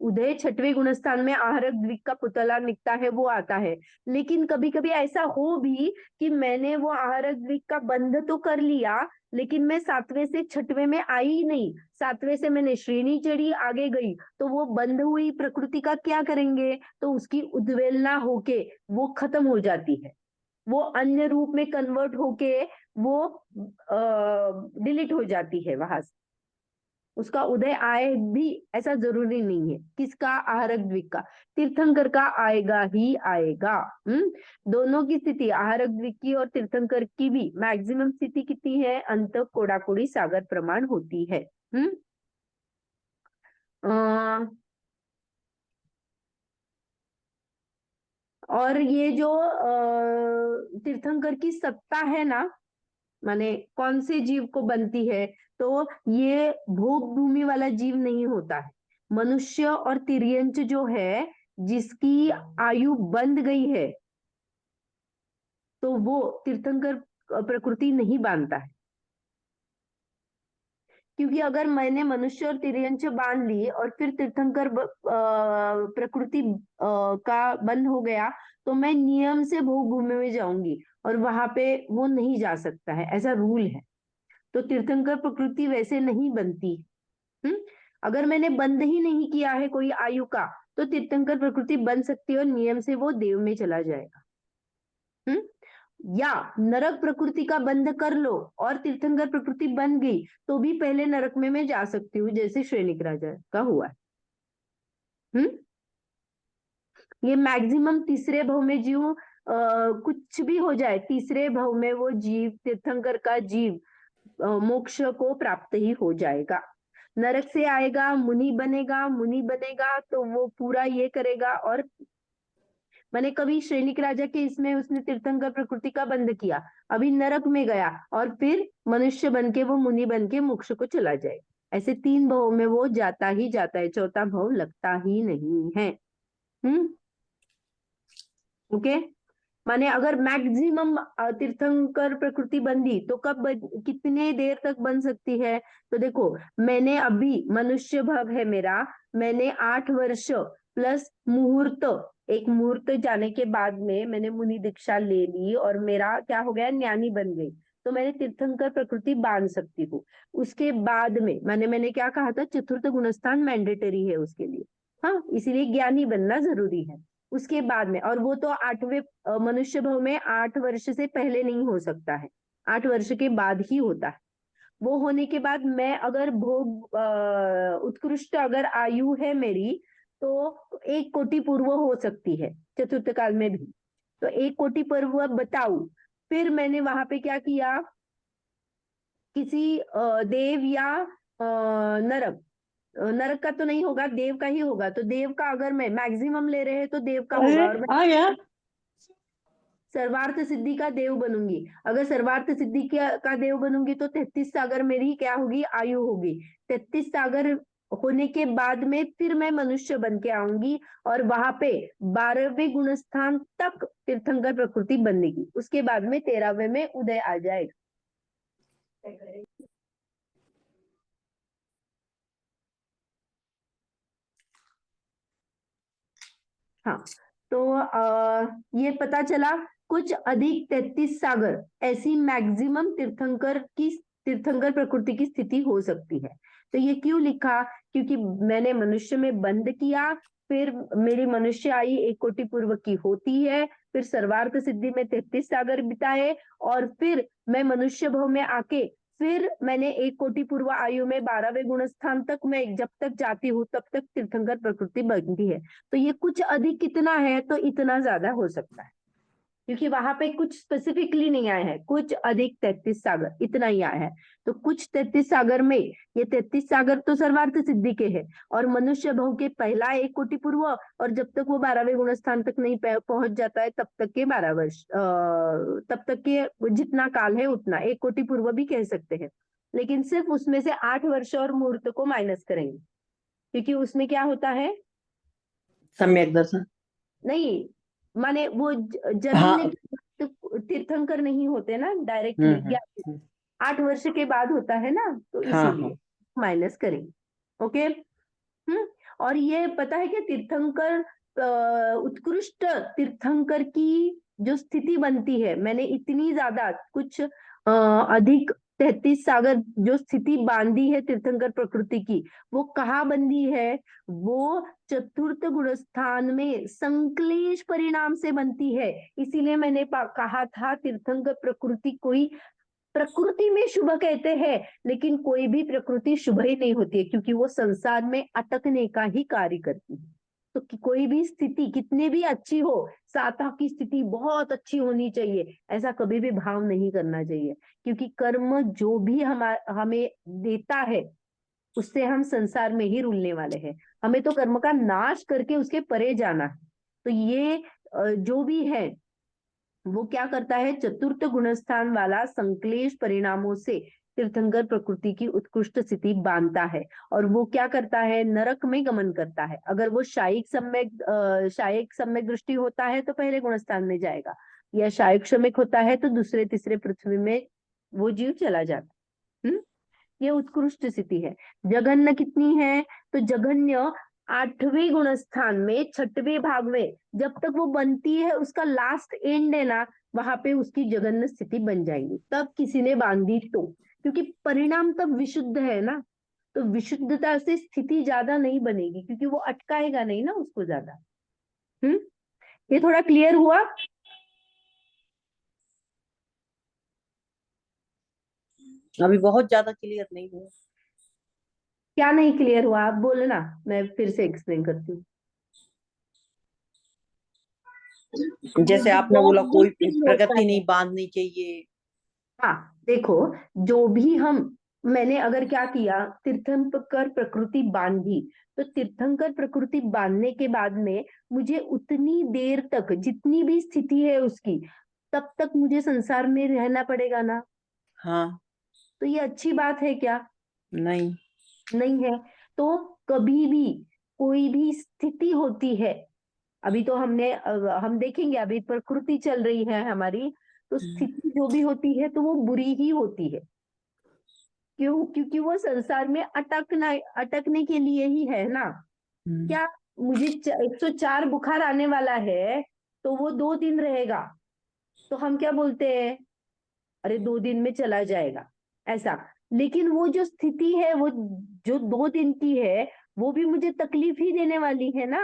उदय 6वें गुणस्थान में आहारक द्विक का पुतला निकता है, वो आता है। लेकिन कभी कभी ऐसा हो भी कि मैंने वो आहारक द्विक का बंध तो कर लिया, लेकिन मैं 7वें से 6वें में आई ही नहीं, 7वें से मैंने श्रेणी चढ़ी आगे गई, तो वो बंध हुई प्रकृति का क्या करेंगे, तो उसकी उद्वेलना होके वो खत्म हो जाती है, वो अन्य रूप में कन्वर्ट होके वो डिलीट हो जाती है वहां से। उसका उदय आए भी ऐसा जरूरी नहीं है। किसका? आहारक द्विक का। तीर्थंकर का आएगा ही आएगा। दोनों की स्थिति, आहारक द्विक की और तीर्थंकर की भी मैक्सिमम स्थिति कितनी है? अंत कोडाकुड़ी सागर प्रमाण होती है। और ये जो तीर्थंकर की सत्ता है ना, माने कौन से जीव को बनती है, तो ये भोग भूमि वाला जीव नहीं होता है। मनुष्य और तिर्यंच जो है, जिसकी आयु बंध गई है, तो वो तीर्थंकर प्रकृति नहीं बांधता है। क्योंकि अगर मैंने मनुष्य और तिर्यंच बांध ली और फिर तीर्थंकर प्रकृति का बंद हो गया, तो मैं नियम से भोग भूमि में जाऊंगी और वहां पे वो नहीं जा सकता है, ऐसा रूल है। तो तीर्थंकर प्रकृति वैसे नहीं बनती। अगर मैंने बंद ही नहीं किया है कोई आयु का, तो तीर्थंकर प्रकृति बन सकती है और नियम से वो देव में चला जाएगा। या नरक प्रकृति का बंध कर लो और तीर्थंकर प्रकृति बन गई, तो भी पहले नरक में मैं जा सकती हूँ, जैसे श्रेणिक राजा का हुआ है। ये मैक्सिमम तीसरे भव में जीव कुछ भी हो जाए, तीसरे भव में वो जीव, तीर्थंकर का जीव मोक्ष को प्राप्त ही हो जाएगा। नरक से आएगा, मुनि बनेगा, मुनि बनेगा तो वो पूरा ये करेगा। और मैंने कभी श्रेणिक राजा के इसमें उसने तीर्थंकर प्रकृति का बंध किया, अभी नरक में गया और फिर मनुष्य बन के वो मुनि बन के मोक्ष को चला जाएगा। ऐसे 3 भव में वो जाता ही जाता है, चौथा भव लगता ही नहीं है। ओके। माने अगर मैक्सिमम तीर्थंकर प्रकृति बंदी तो कब कितने देर तक बन सकती है? तो देखो, मैंने अभी मनुष्य भव है मेरा, मैंने 8 वर्ष प्लस मुहूर्त, एक मुहूर्त जाने के बाद में मैंने मुनि दीक्षा ले ली और मेरा क्या हो गया? ज्ञानी बन गई, तो मैंने तीर्थंकर प्रकृति बांध सकती हूँ। उसके बाद में मैंने क्या कहा था? चतुर्थ गुणस्थान मैंडेटरी है उसके लिए, हाँ, इसीलिए ज्ञानी बनना जरूरी है। उसके बाद में, और वो तो 8वें मनुष्य भव में 8 वर्ष से पहले नहीं हो सकता है, 8 वर्ष के बाद ही होता है। वो होने के बाद मैं अगर भोग उत्कृष्ट अगर आयु है मेरी, तो 1 कोटि पूर्व हो सकती है चतुर्थ काल में भी। तो 1 कोटि पूर्व बताऊ, फिर मैंने वहां पे क्या किया? किसी देव या नरक, नरक का तो नहीं होगा, देव का ही होगा। तो देव का अगर मैं मैक्सिमम ले रहे हैं तो देव का होगा, और मैं आ गया सर्वार्थ सिद्धि का देव बनूंगी। अगर सर्वार्थ सिद्धि का देव बनूंगी तो 33 सागर मेरी क्या होगी? आयु होगी। 33 सागर होने के बाद में फिर मैं मनुष्य बन के आऊंगी और वहां पे 12वें गुणस्थान तक तीर्थंकर प्रकृति बनेगी। उसके बाद में 13वें में उदय आ जाएगा। हाँ, तो ये पता चला कुछ अधिक 33 सागर ऐसी मैक्सिमम तीर्थंकर प्रकृति की स्थिति हो सकती है। तो ये क्यों लिखा? क्योंकि मैंने मनुष्य में बंद किया, फिर मेरी मनुष्य आई 1 कोटि पूर्व की होती है, फिर सर्वार्थ सिद्धि में 33 सागर बिताए, और फिर मैं मनुष्य भव में आके फिर मैंने 1 कोटि पूर्व आयु में 12वें गुण स्थान तक मैं जब तक जाती हूँ तब तक तीर्थंकर प्रकृति बनती है। तो ये कुछ अधिक कितना है? तो इतना ज्यादा हो सकता है, क्योंकि वहां पे कुछ स्पेसिफिकली नहीं आया है। कुछ अधिक 33 सागर इतना ही आया है। तो कुछ 33 सागर में ये 33 सागर तो सर्वार्थ सिद्धि के है, और मनुष्य भव के पहला 1 कोटि पूर्व, और जब तक वो 12वें गुण स्थान तक नहीं पहुंच जाता है तब तक के 12 वर्ष, तब तक के जितना काल है उतना 1 कोटि पूर्व भी कह सकते हैं। लेकिन सिर्फ उसमें से 8 वर्ष और मुहूर्त को माइनस करेंगे, क्योंकि उसमें क्या होता है? सम्यक दर्शन नहीं, माने वो जन्मने हाँ। के तीर्थंकर नहीं होते ना डायरेक्टली, 8 वर्ष के बाद होता है ना, तो इसीलिए माइनस करेंगे। ओके। और ये पता है कि तीर्थंकर उत्कृष्ट तीर्थंकर की जो स्थिति बनती है, मैंने इतनी ज्यादा कुछ अधिक 33 सागर जो स्थिति बांधी है तीर्थंकर प्रकृति की, वो कहाँ बंधी है? वो चतुर्थ गुणस्थान में संक्लेश परिणाम से बनती है। इसीलिए मैंने कहा था तीर्थंकर प्रकृति कोई प्रकृति में शुभ कहते हैं, लेकिन कोई भी प्रकृति शुभ ही नहीं होती है, क्योंकि वो संसार में अटकने का ही कार्य करती है। तो कोई भी स्थिति कितनी भी अच्छी हो, साता की स्थिति बहुत अच्छी होनी चाहिए, ऐसा कभी भी भाव नहीं करना चाहिए, क्योंकि कर्म जो भी हमें देता है उससे हम संसार में ही रुलने वाले हैं। हमें तो कर्म का नाश करके उसके परे जाना है। तो ये जो भी है वो क्या करता है, चतुर्थ गुणस्थान वाला संक्लेश परिणामों से तीर्थंकर प्रकृति की उत्कृष्ट स्थिति बांधता है, और वो क्या करता है, नरक में गमन करता है। अगर वो शायिक सम्यक दृष्टि होता है तो पहले गुणस्थान में जाएगा, या शायिक श्रमिक होता है तो दूसरे तीसरे पृथ्वी में वो जीव चला जाता। ये उत्कृष्ट स्थिति है। जघन्य कितनी है, तो जघन्य 8वें गुणस्थान में 6वें भाग में जब तक वो बनती है, उसका लास्ट एंड है ना, वहां पे उसकी जघन्य स्थिति बन जाएगी, तब किसी ने बांधी तो, क्योंकि परिणाम तब विशुद्ध है ना, तो विशुद्धता से स्थिति ज्यादा नहीं बनेगी, क्योंकि वो अटकाएगा नहीं ना उसको ज्यादा। ये थोड़ा क्लियर हुआ? अभी बहुत ज्यादा क्लियर नहीं हुआ। क्या नहीं क्लियर हुआ, आप बोलना, मैं फिर से एक्सप्लेन करती हूँ। जैसे आपने बोला कोई प्रगति नहीं बांधनी चाहिए। हाँ देखो, जो भी मैंने अगर क्या किया, तीर्थंकर प्रकृति बांधी, तो तीर्थंकर प्रकृति बांधने के बाद में मुझे उतनी देर तक जितनी भी स्थिति है उसकी, तब तक मुझे संसार में रहना पड़ेगा ना। हाँ। तो ये अच्छी बात है क्या? नहीं, नहीं है। तो कभी भी कोई भी स्थिति होती है, अभी तो हम देखेंगे, अभी प्रकृति चल रही है हमारी, तो स्थिति जो भी होती है तो वो बुरी ही होती है। क्यों? क्योंकि वो संसार में अटकने के लिए ही है ना। क्या मुझे 104 बुखार आने वाला है तो वो 2 दिन रहेगा, तो हम क्या बोलते हैं, अरे 2 दिन में चला जाएगा, ऐसा। लेकिन वो जो स्थिति है, वो जो 2 दिन की है, वो भी मुझे तकलीफ ही देने वाली है ना।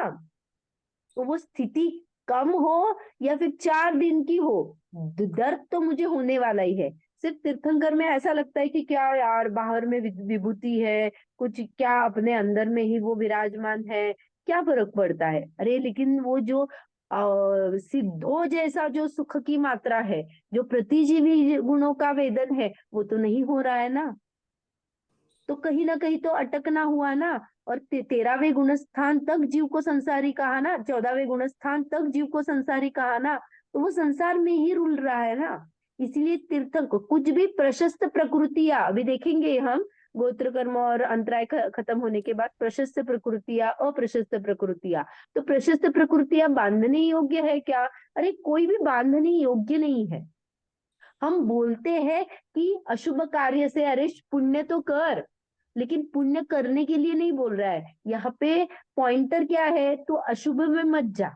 तो वो स्थिति कम हो या फिर 4 दिन की हो, दर्द तो मुझे होने वाला ही है। सिर्फ तीर्थंकर में ऐसा लगता है कि क्या यार, बाहर में विभूति है कुछ, क्या अपने अंदर में ही वो विराजमान है, क्या फर्क पड़ता है। अरे लेकिन वो जो सिद्धो जैसा जो सुख की मात्रा है, जो प्रतिजीवी गुणों का वेदन है, वो तो नहीं हो रहा है ना। तो कहीं ना कहीं तो अटकना हुआ ना। और 13वें गुणस्थान तक जीव को संसारी कहा ना, 14वें गुणस्थान तक जीव को संसारी कहा ना, तो वो संसार में ही रुल रहा है ना। इसीलिए तीर्थंकर को कुछ भी प्रशस्त प्रकृतियां, अभी देखेंगे हम, गोत्र कर्म और अंतराय खत्म होने के बाद प्रशस्त प्रकृतियां, अप्रशस्त प्रकृतियां। तो प्रशस्त प्रकृतियां बांधने योग्य है क्या? अरे कोई भी बांधने योग्य नहीं है। हम बोलते हैं कि अशुभ कार्य से, अरे पुण्य तो कर, लेकिन पुण्य करने के लिए नहीं बोल रहा है यहाँ पे। पॉइंटर क्या है, तू अशुभ में मत जा,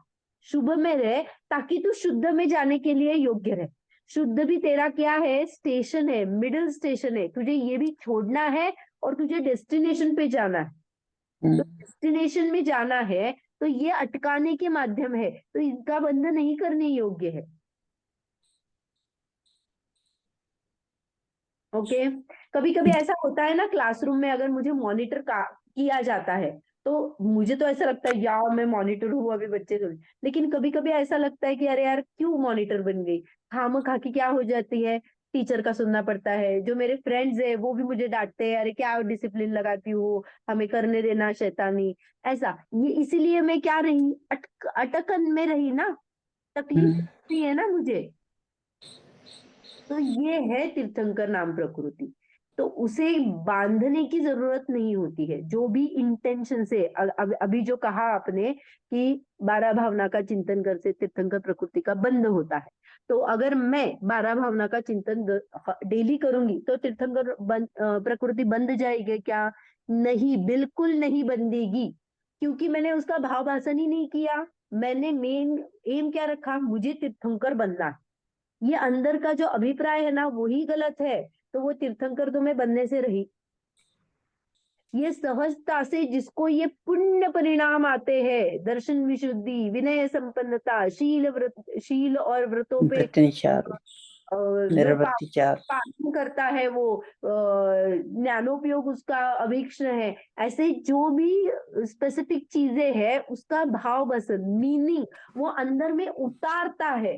शुभ में रह, ताकि तू शुद्ध में जाने के लिए योग्य रहे। शुद्ध भी तेरा क्या है, स्टेशन है, मिडिल स्टेशन है। तुझे ये भी छोड़ना है और तुझे डेस्टिनेशन पे जाना है। तो डेस्टिनेशन में जाना है तो ये अटकाने के माध्यम है, तो इनका बंध नहीं करने योग्य है। ओके। कभी कभी ऐसा होता है ना, क्लासरूम में अगर मुझे मॉनिटर किया जाता है, तो मुझे तो ऐसा लगता है यार मैं मॉनिटर हूँ, अभी बच्चे सुन। लेकिन कभी कभी ऐसा लगता है कि अरे यार क्यों मॉनिटर बन गई, खामखा की क्या हो जाती है, टीचर का सुनना पड़ता है। जो मेरे फ्रेंड्स है वो भी मुझे डांटते हैं, अरे क्या डिसिप्लिन लगाती हो, हमें करने देना शैतानी, ऐसा। ये इसीलिए मैं क्या रही, अटकन में रही ना, तकलीफ होती है ना मुझे। तो ये है तीर्थंकर नाम प्रकृति। तो उसे बांधने की जरूरत नहीं होती है। जो भी इंटेंशन से अभी जो कहा आपने कि 12 भावना का चिंतन कर से तीर्थंकर प्रकृति का बंध होता है, तो अगर मैं 12 भावना का चिंतन डेली करूंगी तो तीर्थंकर प्रकृति बंध जाएगी क्या? नहीं, बिल्कुल नहीं बंधेगी, क्योंकि मैंने उसका भाव भाषण ही नहीं किया। मैंने मेन एम क्या रखा, मुझे तीर्थंकर बनना है। ये अंदर का जो अभिप्राय है ना, वही गलत है, तो वो तीर्थंकर तो मैं बनने से रही। ये सहजता से जिसको ये पुण्य परिणाम आते हैं, दर्शन विशुद्धि, विनय संपन्नता, शील और व्रतों पे जो निरवृत्ति 4। पालन करता है वो ज्ञानोपयोग उसका अभीक्ष्ण है। ऐसे जो भी स्पेसिफिक चीजें हैं उसका भाव बस मीनिंग वो अंदर में उतारता है,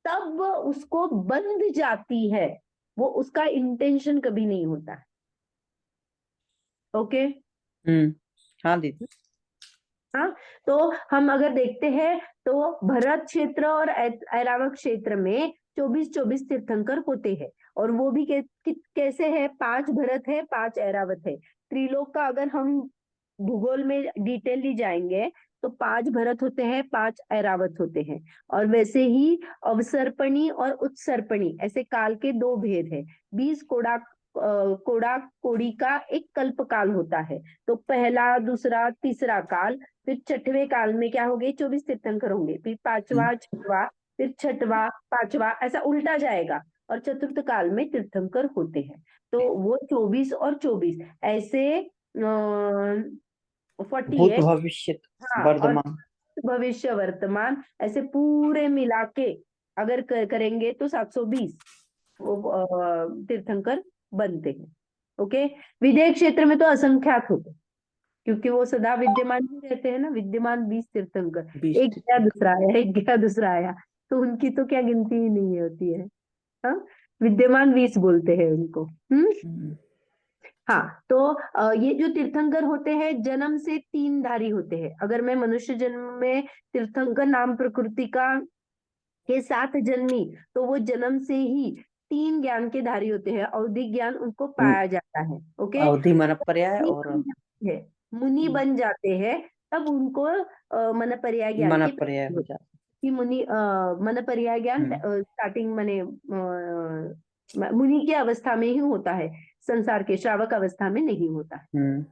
तब उसको बंध जाती है, वो उसका इंटेंशन कभी नहीं होता है। ओके। हाँ दीदी। हाँ, तो हम अगर देखते हैं तो भरत क्षेत्र और ऐरावत क्षेत्र में 24-24 तीर्थंकर होते हैं, और वो भी कैसे है, 5 भरत है 5 ऐरावत है। त्रिलोक का अगर हम भूगोल में डिटेलली जाएंगे तो 5 भरत होते हैं 5 ऐरावत होते हैं। और वैसे ही अवसर्पणी और उत्सर्पणी ऐसे काल के 2 भेद है। 20 कोड़ा कोड़ी का एक कल्प काल होता है। तो पहला दूसरा तीसरा काल, फिर छठवें काल में क्या होंगे, 24 तीर्थंकर होंगे, फिर पांचवा छठवा, फिर छठवा पांचवा, ऐसा उल्टा जाएगा। और चतुर्थ काल में तीर्थंकर होते हैं। तो वो 24 और 24 ऐसे 48। भूत भविष्य हाँ, और वर्तमान। भविष्य वर्तमान ऐसे पूरे मिला के अगर करेंगे तो 720 तीर्थंकर बनते हैं। ओके। विदेह क्षेत्र में तो असंख्यात होते हैं, क्योंकि वो सदा विद्यमान ही रहते हैं ना, विद्यमान 20 तीर्थंकर। 20 एक गया दूसरा आया, एक गया दूसरा आया, तो उनकी तो क्या गिनती ही नहीं होती है। हाँ, विद्यमान 20 बोलते हैं उनको। हाँ, तो ये जो तीर्थंकर होते हैं जन्म से 3 धारी होते हैं। अगर मैं मनुष्य जन्म में तीर्थंकर नाम प्रकृति का के साथ जन्मी तो वो जन्म से ही 3 ज्ञान के धारी होते हैं। अवधि ज्ञान उनको पाया जाता है। ओके। अवधि मन पर्याय और मुनि बन जाते हैं तब उनको मन पर्याय ज्ञान मन की पर्याय हो जाता कि मुनि मन पर्याय ज्ञान स्टार्टिंग मने मुनि की अवस्था में ही होता है, संसार के श्रावक अवस्था में नहीं होता है।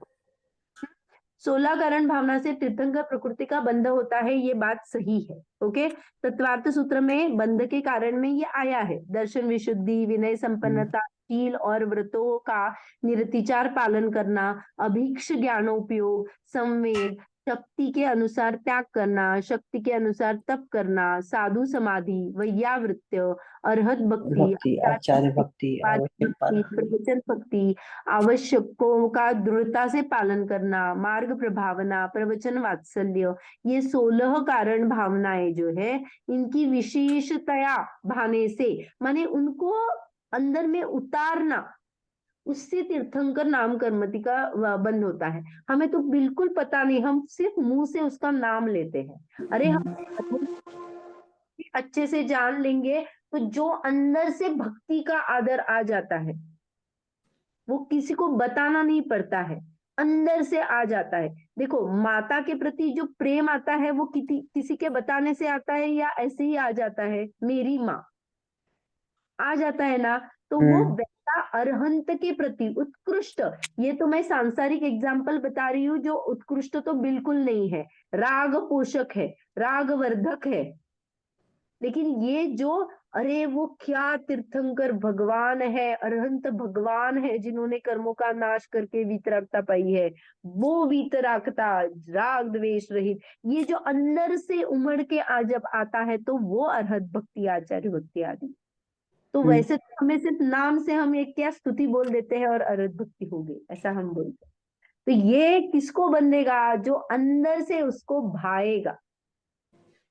16 कारण भावना से तीर्थंकर प्रकृति का बंध होता है, ये बात सही है। ओके। तत्वार्थ सूत्र में बंध के कारण में ये आया है। दर्शन विशुद्धि, विनय संपन्नता, शील और व्रतों का निरतिचार पालन करना, अभीक्ष ज्ञानोपयोग, संवेग, शक्ति के अनुसार त्याग करना, शक्ति के अनुसार तप करना, साधु समाधि, वैयावृत्य, अरहत भक्ति, आचार्य भक्ति, प्रवचन भक्ति, आवश्यकों का दृढ़ता से पालन करना, मार्ग प्रभावना, प्रवचन वात्सल्य, ये 16 कारण भावनाएं जो है इनकी विशेषतया भाने से माने उनको अंदर में उतारना, उससे तीर्थंकर नाम कर्मति का बंद होता है। हमें तो बिल्कुल पता नहीं, हम सिर्फ मुंह से उसका नाम लेते हैं। अरे हम अच्छे से जान लेंगे तो जो अंदर से भक्ति का आदर आ जाता है वो किसी को बताना नहीं पड़ता है, अंदर से आ जाता है। देखो, माता के प्रति जो प्रेम आता है वो किसी के बताने से आता है या ऐसे ही आ जाता है, मेरी माँ आ जाता है ना, तो वो वैसा अरहंत के प्रति उत्कृष्ट, ये तो मैं सांसारिक एग्जाम्पल बता रही हूँ, जो उत्कृष्ट तो बिल्कुल नहीं है, राग पोषक है, राग वर्धक है। लेकिन ये जो, अरे वो क्या तीर्थंकर भगवान है, अरहंत भगवान है, जिन्होंने कर्मों का नाश करके वीतरागता पाई है, वो वीतरागता, राग द्वेष रहित, ये जो अंदर से उमड़ के जब आता है तो वो अरहत भक्ति, आचार्य भक्ति आदि। तो वैसे तो हमें सिर्फ नाम से हम एक क्या स्तुति बोल देते हैं और अरहत भक्ति हो गई, ऐसा हम बोलते हैं। तो ये किसको बंदेगा, जो अंदर से उसको भाएगा,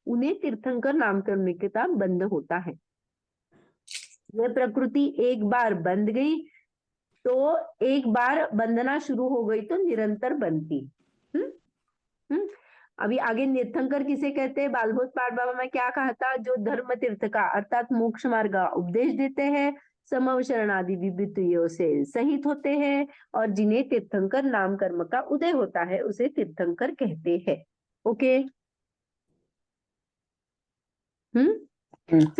उन्हें तीर्थंकर नाम करने के साथ बंद होता है। यह प्रकृति एक बार बंध गई तो एक बार बंधना शुरू हो गई तो निरंतर बनती। अभी आगे तीर्थंकर किसे कहते हैं, बालभोज पाठ बाबा में क्या कहा था, जो धर्म तीर्थ का अर्थात मोक्ष मार्ग का उपदेश देते हैं, समव शरणादि विभूतियों से सहित होते हैं, और जिन्हें तीर्थंकर नाम कर्म का उदय होता है उसे तीर्थंकर कहते हैं। ओके।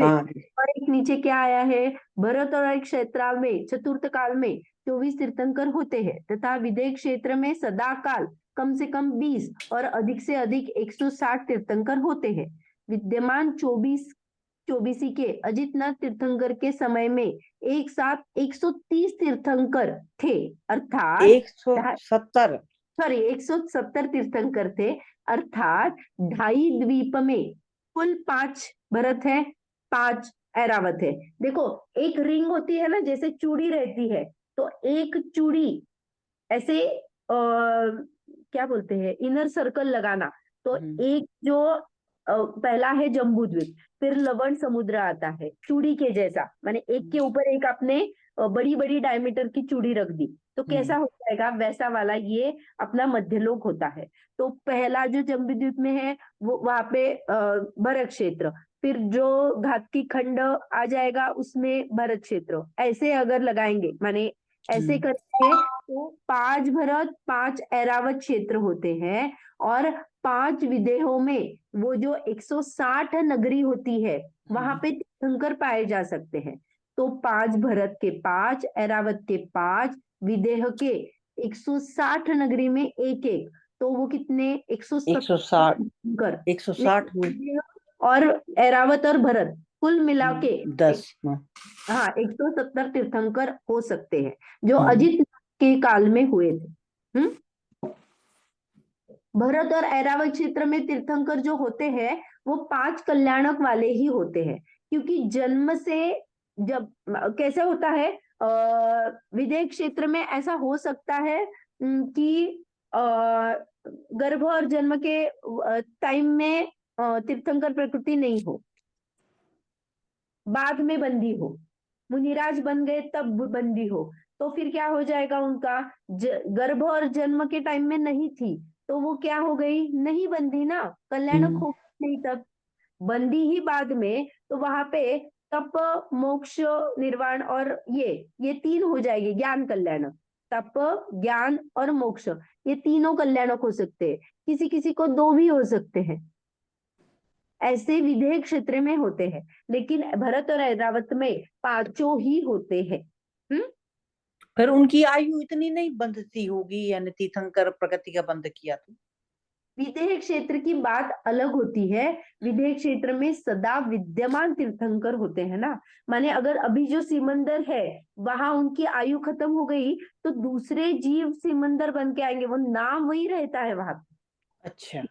और एक नीचे क्या आया है, भरत और एक क्षेत्र में चतुर्थ काल में 24 तीर्थंकर होते हैं, तथा विदेह क्षेत्र में सदा काल कम से कम 20 और अधिक से अधिक 160 तीर्थंकर होते हैं। विद्यमान 24 के अजितनाथ तीर्थंकर के समय में एक साथ 130 तीर्थंकर थे, अर्थात 170 तीर्थंकर थे, अर्थात 2.5 द्वीप में कुल 5 भरत है, 5 ऐरावत है। देखो एक रिंग होती है ना, जैसे चूड़ी रहती है, तो एक चूड़ी ऐसे क्या बोलते हैं, इनर सर्कल लगाना। तो एक जो पहला है जम्बू द्वीप, फिर लवण समुद्र आता है चूड़ी के जैसा, माने एक के ऊपर एक आपने बड़ी बड़ी डायमीटर की चूड़ी रख दी, तो कैसा हो जाएगा, वैसा वाला ये अपना मध्यलोक होता है। तो पहला जो जम्बू द्वीप में है वो वहां पे भरत क्षेत्र, फिर जो घातकी खंड आ जाएगा उसमें भरत क्षेत्र, ऐसे अगर लगाएंगे माने ऐसे करके, तो 5 भरत 5 ऐरावत क्षेत्र होते हैं, और 5 विदेहों में वो जो 160 नगरी होती है वहां पे तीर्थंकर पाए जा सकते हैं। तो 5 भरत के 5, ऐरावत के 5, विदेह के 160 नगरी में एक एक, तो वो कितने 160 160 तीर्थंकर 160 में विदेह और ऐरावत और भरत कुल मिला के 10 हाँ 170 तीर्थंकर हो सकते हैं, जो अजित के काल में हुए थे। भरत और ऐरावत क्षेत्र में तीर्थंकर जो होते हैं वो 5 कल्याणक वाले ही होते हैं, क्योंकि जन्म से जब कैसे होता है, विदेह क्षेत्र में ऐसा हो सकता है कि गर्भ और जन्म के टाइम में तीर्थंकर प्रकृति नहीं हो, बाद में बंदी हो, मुनिराज बन गए तब बंदी हो, तो फिर क्या हो जाएगा उनका, गर्भ और जन्म के टाइम में नहीं थी, तो वो क्या हो गई, नहीं बंदी ना, कल्याणक हो नहीं, तब बंदी ही बाद में, तो वहां पे तप मोक्ष निर्वाण और ये 3 हो जाएंगे, ज्ञान कल्याणक, तप ज्ञान और मोक्ष, ये तीनों कल्याणक हो सकते हैं, किसी किसी को 2 भी हो सकते हैं, ऐसे विदेह क्षेत्र में होते हैं, लेकिन भरत और ऐरावत में 5 ही होते हैं। फिर उनकी आयु इतनी नहीं बंधती होगी, यानी तीर्थंकर प्रकृति का बंध किया तो विदेह क्षेत्र की बात अलग होती है, विदेह क्षेत्र में सदा विद्यमान तीर्थंकर होते हैं ना, माने अगर अभी जो सिमंदर है वहां उनकी आयु खत्म हो गई, तो दूसरे जीव सिमंदर बन के आएंगे, वो नाम वही रहता है वहां। अच्छा,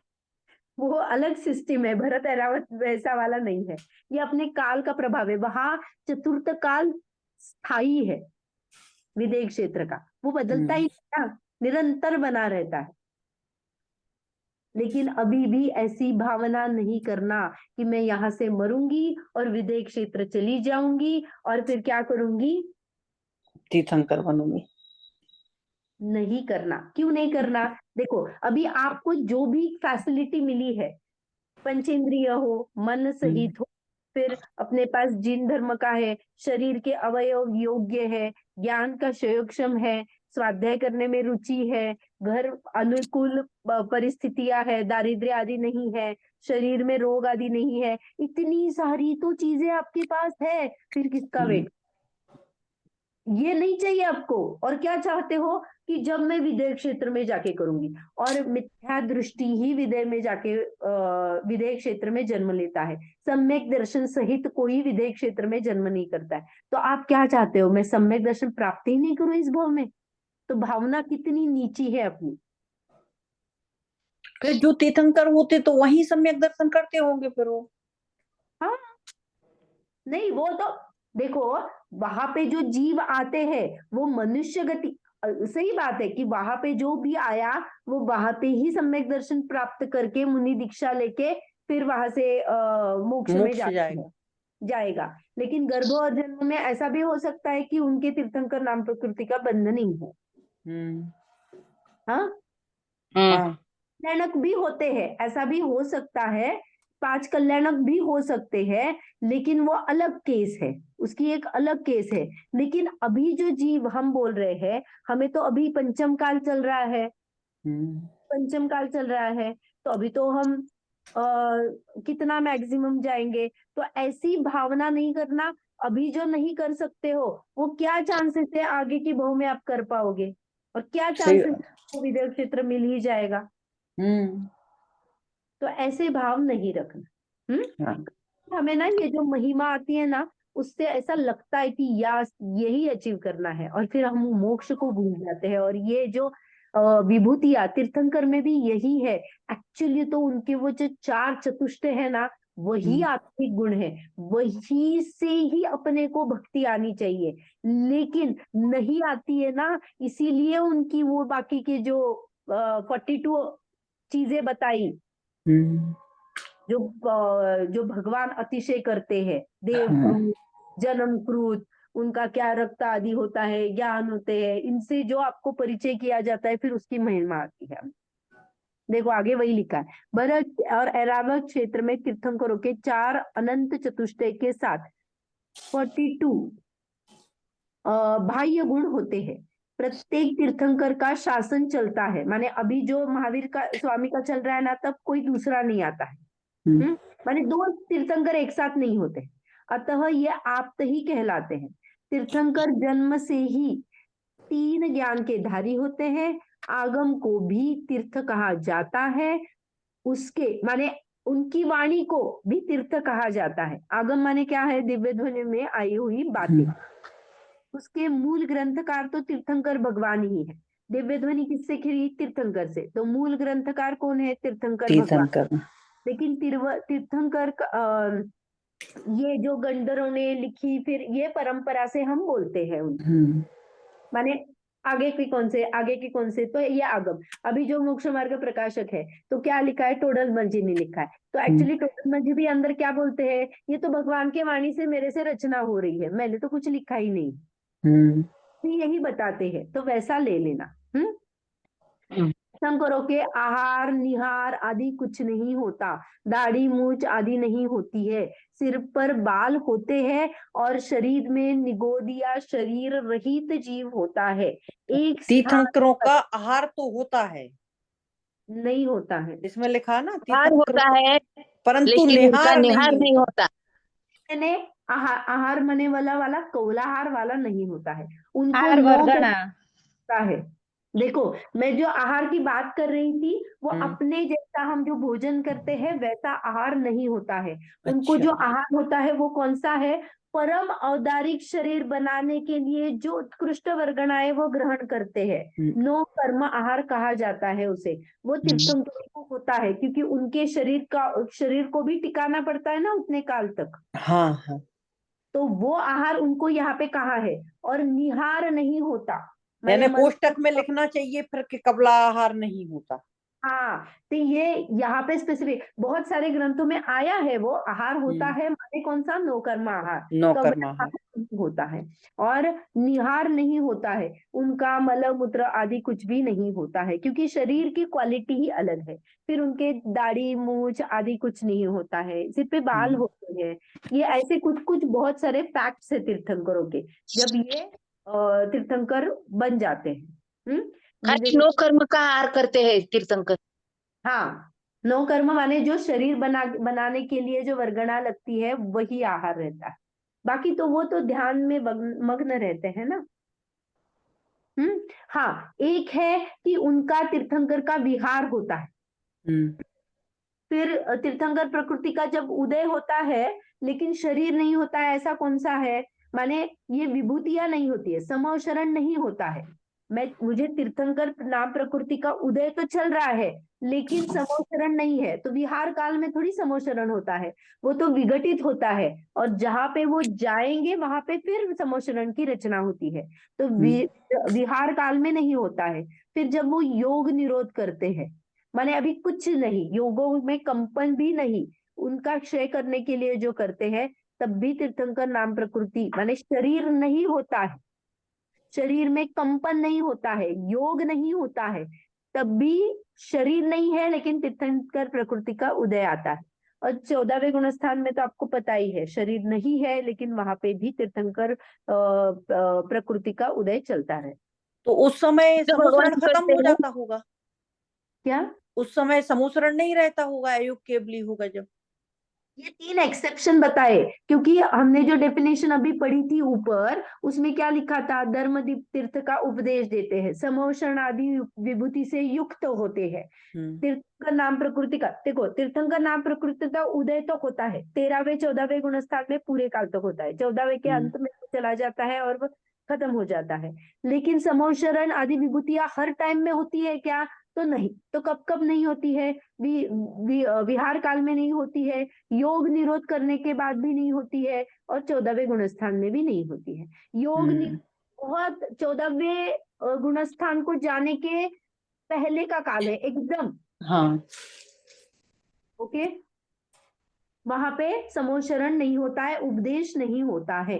वो अलग सिस्टम है, भरत ऐरावत वैसा वाला नहीं है, ये अपने काल का प्रभाव है, वहां चतुर्थ काल स्थायी है, विदेह क्षेत्र का वो बदलता ही नहीं ना, निरंतर बना रहता है। लेकिन अभी भी ऐसी भावना नहीं करना कि मैं यहाँ से मरूंगी और विदेह क्षेत्र चली जाऊंगी और फिर क्या करूंगी, तीर्थंकर बनूंगी, नहीं करना। क्यों नहीं करना, देखो अभी आपको जो भी फैसिलिटी मिली है, पंचेंद्रिय हो, मन सहित हो, फिर अपने पास जिन धर्म का है, शरीर के अवयव योग्य है, ज्ञान का क्षयोक्षम है, स्वाध्याय करने में रुचि है, घर अनुकूल परिस्थितियां है, दारिद्र्य आदि नहीं है, शरीर में रोग आदि नहीं है, इतनी सारी तो चीजें आपके पास है, फिर किसका वेट, ये नहीं चाहिए आपको। और क्या चाहते हो कि जब मैं विदेह क्षेत्र में जाके करूंगी, और मिथ्या दृष्टि ही विदेह में जाके विदेह क्षेत्र में जन्म लेता है, सम्यक दर्शन सहित कोई विदेह क्षेत्र में जन्म नहीं करता है। तो आप क्या चाहते हो, मैं सम्यक दर्शन प्राप्त ही नहीं करूं इस भाव में, तो भावना कितनी नीची है अपनी। फिर जो तीर्थंकर होते तो वहीं सम्यक दर्शन करते होंगे फिर वो। हाँ नहीं, वो तो देखो वहां पे जो जीव आते हैं वो मनुष्य गति, सही बात है कि वहां पे जो भी आया वो वहां पे ही सम्यक दर्शन प्राप्त करके मुनि दीक्षा लेके फिर वहां से मोक्ष में मोक्ष जाएगा। जाएगा। लेकिन गर्भ और जन्म में ऐसा भी हो सकता है कि उनके तीर्थंकर नाम प्रकृति का बंधन नहीं हो। हाँ कल्याणक भी होते हैं, ऐसा भी हो सकता है, 5 कल्याणक भी हो सकते हैं, लेकिन वो अलग केस है, उसकी एक अलग केस है। लेकिन अभी जो जीव हम बोल रहे हैं, हमें तो अभी पंचम काल चल रहा है, पंचम काल चल रहा है, तो अभी तो हम कितना मैक्सिमम जाएंगे, तो ऐसी भावना नहीं करना, अभी जो नहीं कर सकते हो वो क्या चांसेस है आगे की भाव में आप कर पाओगे, और क्या चांसेस विदेह क्षेत्र मिल ही जाएगा। तो ऐसे भाव नहीं रखना। हमें ना ये जो महिमा आती है ना, उससे ऐसा लगता है कि यस यही अचीव करना है, और फिर हम मोक्ष को भूल जाते हैं। और ये जो विभूतियां तीर्थंकर में भी यही है, एक्चुअली तो उनके वो जो 4 चतुष्ट है ना, वही आत्मिक गुण है, वही से ही अपने को भक्ति आनी चाहिए, लेकिन नहीं आती है ना, इसीलिए उनकी वो बाकी के जो 42 चीजें बताई, जो भगवान अतिशय करते हैं, देवक्रूत, जन्मक्रूत, उनका क्या रक्त आदि होता है, ज्ञान होते हैं, इनसे जो आपको परिचय किया जाता है, फिर उसकी महिमा आती है। देखो आगे वही लिखा है, भरत और ऐरावत क्षेत्र में तीर्थंकरों के 4 अनंत चतुष्टय के साथ 42 बाह्य गुण होते हैं। प्रत्येक तीर्थंकर का शासन चलता है, माने अभी जो महावीर का स्वामी का चल रहा है ना, तब कोई दूसरा नहीं आता है। माने 2 तीर्थंकर एक साथ नहीं होते, अतः ये आप ही कहलाते हैं। तीर्थंकर जन्म से ही 3 ज्ञान के धारी होते हैं। आगम को भी तीर्थ कहा जाता है, उसके माने उनकी वाणी को भी तीर्थ कहा जाता है। आगम माने क्या है? दिव्य ध्वनि में आई हुई बातें। उसके मूल ग्रंथकार तो तीर्थंकर भगवान ही है। दिव्य ध्वनि किससे खिली? तीर्थंकर से। तो मूल ग्रंथकार कौन है? तीर्थंकर भगवान। लेकिन तीर्थंकर ये जो गंधर्वों ने लिखी, फिर ये परंपरा से हम बोलते हैं माने आगे की कौन से, तो ये आगम। अभी जो मोक्ष मार्ग प्रकाशक है, तो क्या लिखा है? टोडरमल जी ने लिखा है। तो एक्चुअली टोडरमल जी भी अंदर क्या बोलते हैं? ये तो भगवान के वाणी से मेरे से रचना हो रही है, मैंने तो कुछ लिखा ही नहीं। यही बताते हैं, तो वैसा ले लेना। तीर्थंकरों के आहार निहार आदि कुछ नहीं होता, दाढ़ी मूछ आदि नहीं होती है, सिर पर बाल होते हैं और शरीर में निगोदिया शरीर रहित जीव होता है। एक तीर्थंकरों का आहार तो होता है, नहीं होता है, इसमें लिखा है ना आहार होता है, परंतु लेकिन उनका निहार निहार नहीं होता। मैंने आहार मने वाला कौलाहार वाला नहीं होता है, उनको आहार वर्गणा। होता है। देखो मैं जो आहार की बात कर रही थी, वो अपने जैसा हम जो भोजन करते हैं वैसा आहार नहीं होता है। उनको जो आहार होता है वो कौन सा है? परम औदारिक शरीर बनाने के लिए जो उत्कृष्ट वर्गणाएं वो ग्रहण करते हैं, नो कर्म आहार कहा जाता है उसे। वो तीर्थंकरों को होता है, क्योंकि उनके शरीर को भी टिकाना पड़ता है ना उतने काल तक। हाँ। तो वो आहार उनको यहाँ पे कहा है, और निहार नहीं होता। मैंने कोष्टक में लिखना चाहिए फिर कि कबला आहार नहीं होता। हाँ, तो ये यहाँ पे स्पेसिफिक बहुत सारे ग्रंथों में आया है, वो आहार होता है, माने कौन सा? नौकर्म आहार। नौकर्म आहार होता है, और निहार नहीं होता है, उनका मल मूत्र आदि कुछ भी नहीं होता है, क्योंकि शरीर की क्वालिटी ही अलग है। फिर उनके दाढ़ी मूछ आदि कुछ नहीं होता है, सिर पे बाल होते हैं। ये ऐसे कुछ कुछ बहुत सारे फैक्ट्स है तीर्थंकरों के, जब ये तीर्थंकर बन जाते हैं। खाली नो कर्म का आहार करते हैं तीर्थंकर। हाँ, नो कर्म माने जो शरीर बनाने के लिए जो वर्गणा लगती है वही आहार रहता है, बाकी तो वो तो ध्यान में मग्न रहते हैं ना। हाँ, एक है कि उनका तीर्थंकर का विहार होता है। फिर तीर्थंकर प्रकृति का जब उदय होता है, लेकिन शरीर नहीं होता है, ऐसा कौन सा है? माने ये विभूतियां नहीं होती है, समवशरण नहीं होता है। मुझे तीर्थंकर नाम प्रकृति का उदय तो चल रहा है, लेकिन समवशरण नहीं है, तो विहार काल में थोड़ी समवशरण होता है, वो तो विघटित होता है, और जहां पे वो जाएंगे वहां पे फिर समवशरण की रचना होती है। तो विहार काल में नहीं होता है। फिर जब वो योग निरोध करते हैं, माने अभी कुछ नहीं, योगों में कंपन भी नहीं, उनका क्षय करने के लिए जो करते हैं, तब भी तीर्थंकर नाम प्रकृति माने शरीर नहीं होता है, शरीर में कंपन नहीं होता है, योग नहीं होता है, तब भी शरीर नहीं है, लेकिन तीर्थंकर प्रकृति का उदय आता है। और 14वें गुणस्थान में तो आपको पता ही है, शरीर नहीं है, लेकिन वहां पे भी तीर्थंकर प्रकृति का उदय चलता है। तो उस समय समूसरण खत्म हो जाता होगा क्या? उस समय समूसरण नहीं रहता होगा, अयुग केवली होगा जब। ये 3 एक्सेप्शन बताए, क्योंकि हमने जो डेफिनेशन अभी पढ़ी थी ऊपर, उसमें क्या लिखा था? धर्मदीप तीर्थ का उपदेश देते हैं, समोषण आदि विभूति से युक्त होते हैं। तीर्थंकर नाम प्रकृति का, देखो तीर्थंकर नाम प्रकृति का उदय तो होता है 13वें 14वें गुणस्थान में पूरे काल तक होता है, 14वें के अंत में चला जाता है और खत्म हो जाता है। लेकिन समोशरण आदि विभूतियां हर टाइम में होती है क्या? तो नहीं, तो कब कब नहीं होती है? विहार काल में नहीं होती है, योग निरोध करने के बाद भी नहीं होती है, और 14वें गुणस्थान में भी नहीं होती है। बहुत 14वें गुणस्थान को जाने के पहले का काल है एकदम। हाँ ओके, वहां पे समोशरण नहीं होता है, उपदेश नहीं होता है।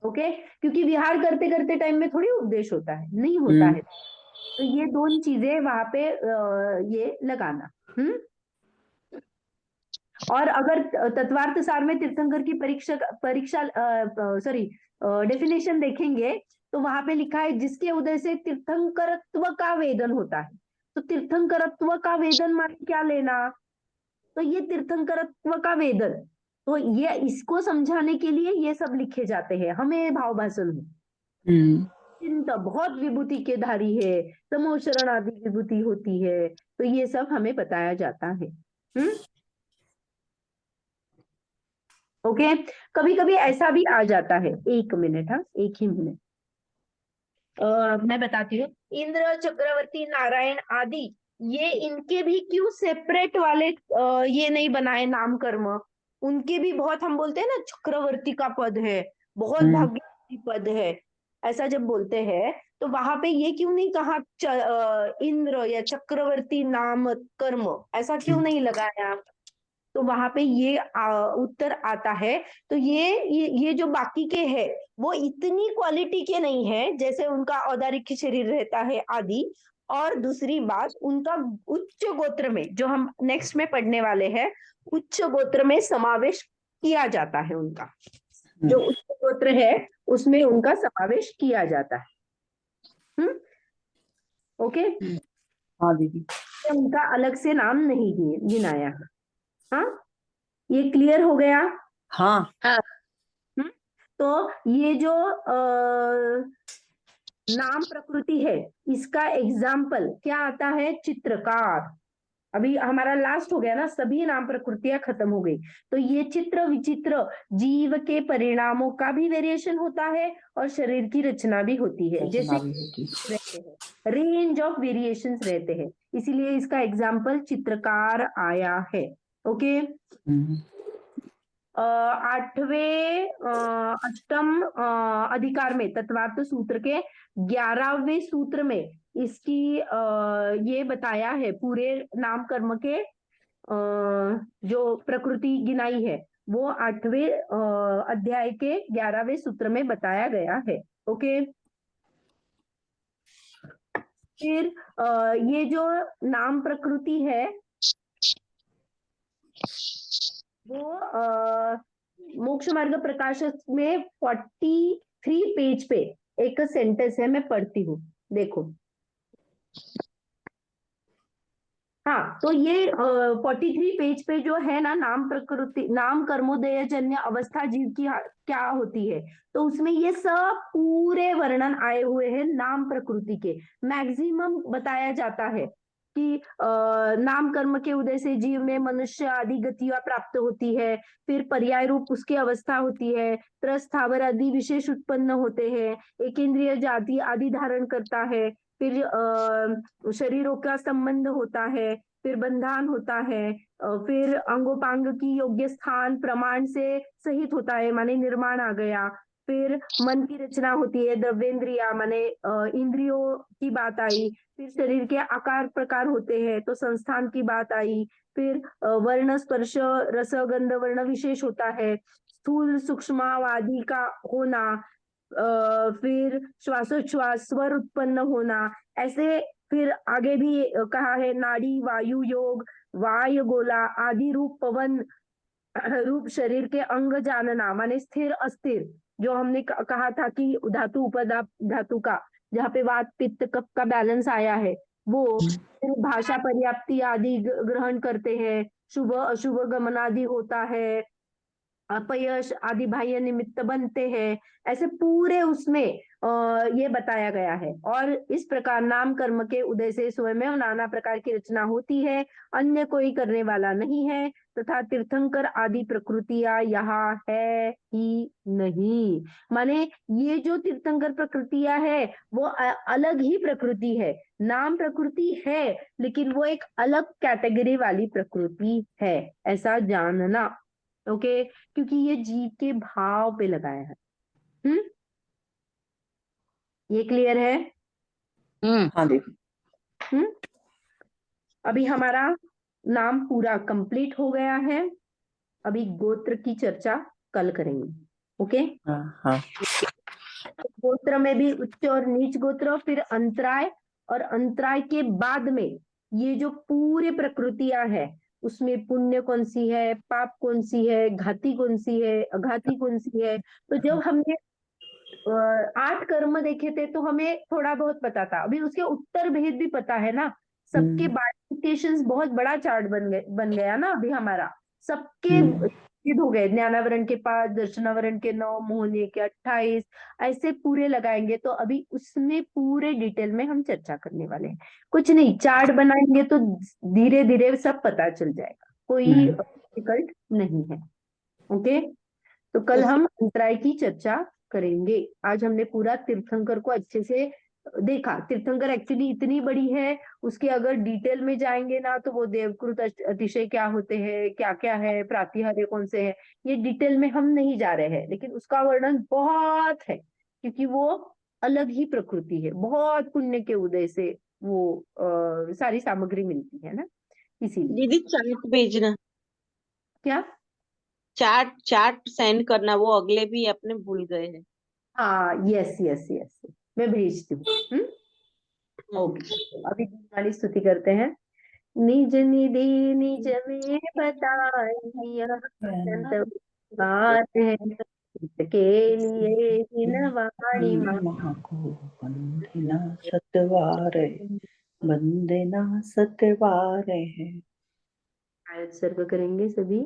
ओके, क्योंकि विहार करते करते टाइम में थोड़ी उपदेश होता है, नहीं होता है। तो ये दोनों चीजें वहां पे ये लगाना। और अगर तत्वार्थ सार में तीर्थंकर की परीक्षा डेफिनेशन देखेंगे तो वहां पे लिखा है जिसके उदय से तीर्थंकरत्व का वेदन होता है। तो तीर्थंकरत्व का वेदन माने क्या लेना? तो ये तीर्थंकरत्व का वेदन, तो ये इसको समझाने के लिए ये सब लिखे जाते हैं हमें भाव भाषण में। चिंता बहुत विभूति के धारी है, समोशरण आदि विभूति होती है, तो ये सब हमें बताया जाता है। ओके, कभी कभी ऐसा भी आ जाता है, एक मिनट, हाँ एक ही मिनट, मैं बताती हूँ। इंद्र, चक्रवर्ती, नारायण आदि, ये इनके भी क्यों सेपरेट वाले ये नहीं बनाए नाम कर्म? उनके भी बहुत, हम बोलते हैं ना चक्रवर्ती का पद है, बहुत भाग्यशाली पद है, ऐसा जब बोलते हैं तो वहां पे ये क्यों नहीं कहा इंद्र या चक्रवर्ती नाम कर्म, ऐसा क्यों नहीं लगाया? तो वहां पे ये उत्तर आता है। तो ये जो बाकी के हैं वो इतनी क्वालिटी के नहीं है जैसे उनका औदारिक शरीर रहता है आदि। और दूसरी बात, उनका उच्च गोत्र में, जो हम नेक्स्ट में पढ़ने वाले हैं, उच्च गोत्र में समावेश किया जाता है उनका। जो उच्च गोत्र है उसमें उनका समावेश किया जाता है। ओके, हाँ दीदी, उनका अलग से नाम नहीं गिनाया है। हाँ, ये क्लियर हो गया? हाँ तो ये जो नाम प्रकृति है, इसका एग्जाम्पल क्या आता है? चित्रकार। अभी हमारा लास्ट हो गया ना, सभी नाम प्रकृतियां खत्म हो गई। तो ये चित्र विचित्र जीव के परिणामों का भी वेरिएशन होता है और शरीर की रचना भी होती है, जैसे रहते हैं, रेंज ऑफ वेरिएशंस रहते हैं, इसीलिए इसका एग्जाम्पल चित्रकार आया है। ओके, आठवें अष्टम अधिकार में तत्वार्थ सूत्र के 11वें सूत्र में इसकी ये बताया है, पूरे नाम कर्म के जो प्रकृति गिनाई है वो 8वें अध्याय के 11वें सूत्र में बताया गया है। ओके, फिर ये जो नाम प्रकृति है वो मोक्ष मार्ग प्रकाशक में 43 पेज पे एक सेंटेंस है, मैं पढ़ती हूँ, देखो। हाँ, तो ये 43 पेज पे जो है ना, नाम प्रकृति, नाम कर्मोदय जन्य अवस्था जीव की क्या होती है, तो उसमें ये सब पूरे वर्णन आए हुए हैं नाम प्रकृति के। मैक्सिमम बताया जाता है कि नाम कर्म के उदय से जीव में मनुष्य आदि गतियां प्राप्त होती है, फिर पर्याय रूप उसकी अवस्था होती है, त्रस्थावर आदि विशेष उत्पन्न होते हैं, एक इंद्रिय जाति आदि धारण करता है, फिर शरीरों का संबंध होता है, फिर बंधन होता है, फिर अंगोपांग की योग्य स्थान प्रमाण से सहित होता है, माने निर्माण आ गया, फिर मन की रचना होती है, द्रव्येंद्रिया माने इंद्रियों की बात आई, फिर शरीर के आकार प्रकार होते हैं तो संस्थान की बात आई, फिर वर्ण स्पर्श रस गंध वर्ण विशेष होता है, स्थूल सूक्ष्म आदि का होना, फिर श्वासोच्छ्वास स्वर उत्पन्न होना, ऐसे फिर आगे भी कहा है नाड़ी वायु योग वायु गोला आदि रूप पवन रूप शरीर के अंग जानना, माने स्थिर अस्थिर, जो हमने कहा था कि धातु उपधा धातु का जहाँ पे वात पित्त कफ का बैलेंस आया है वो, फिर भाषा पर्याप्ति आदि ग्रहण करते हैं, शुभ अशुभ गमन आदि होता है, अपयश आदि बाह्य निमित्त बनते हैं, ऐसे पूरे उसमें ये बताया गया है। और इस प्रकार नाम कर्म के उदय से स्वयं में नाना प्रकार की रचना होती है, अन्य कोई करने वाला नहीं है, तथा तीर्थंकर आदि प्रकृतियां यहाँ है ही नहीं। माने ये जो तीर्थंकर प्रकृतियां है वो अलग ही प्रकृति है। नाम प्रकृति है लेकिन वो एक अलग कैटेगरी वाली प्रकृति है, ऐसा जानना। ओके, क्योंकि ये जीव के भाव पे लगाया है। ये क्लियर है? हाँ देखो, अभी हमारा नाम पूरा कंप्लीट हो गया है। अभी गोत्र की चर्चा कल करेंगे। ओके, हाँ हाँ गोत्र में भी उच्च और नीच गोत्र, फिर अंतराय, और अंतराय के बाद में ये जो पूरे प्रकृतियां है उसमें पुण्य कौन सी है, पाप कौन सी है, घाती कौन सी है, अघाती कौन सी है। तो जब हमने 8 कर्म देखे थे तो हमें थोड़ा बहुत पता था, अभी उसके उत्तर भेद भी पता है ना। सबके बाइफिकेशंस बहुत बड़ा चार्ट बन गया ना अभी हमारा। सबके भेद हो गए, ज्ञानावरण के 5, दर्शनावरण के 9, मोहनीय के 28, ऐसे पूरे लगाएंगे। तो अभी उसमें पूरे डिटेल में हम चर्चा करने वाले हैं। कुछ नहीं, चार्ट बनाएंगे तो धीरे धीरे सब पता चल जाएगा, कोई डिफिकल्ट नहीं है। ओके, तो कल हम अंतराय की चर्चा करेंगे। आज हमने पूरा तीर्थंकर को अच्छे से देखा। तीर्थंकर एक्चुअली इतनी बड़ी है, उसके अगर डिटेल में जाएंगे ना तो वो देवकृत अतिशय क्या होते हैं, क्या क्या है, प्रातिहार्य कौन से है, ये डिटेल में हम नहीं जा रहे हैं, लेकिन उसका वर्णन बहुत है क्योंकि वो अलग ही प्रकृति है। बहुत पुण्य के उदय से वो सारी सामग्री मिलती है ना, इसीलिए। दीदी चार्ट भेजना, क्या? चार्ट सेंड करना, वो अगले भी अपने भूल गए हैं। हाँ, यस यस यस, मैं भेजती हूँ। ओके, अभी वाली स्तुति करते हैं। निज निधि निज में बताइए संत बात है, इसके लिए जिनवाणी को बंदना सतवारे, बंदना सतवारे है। शायद सर्व करेंगे सभी।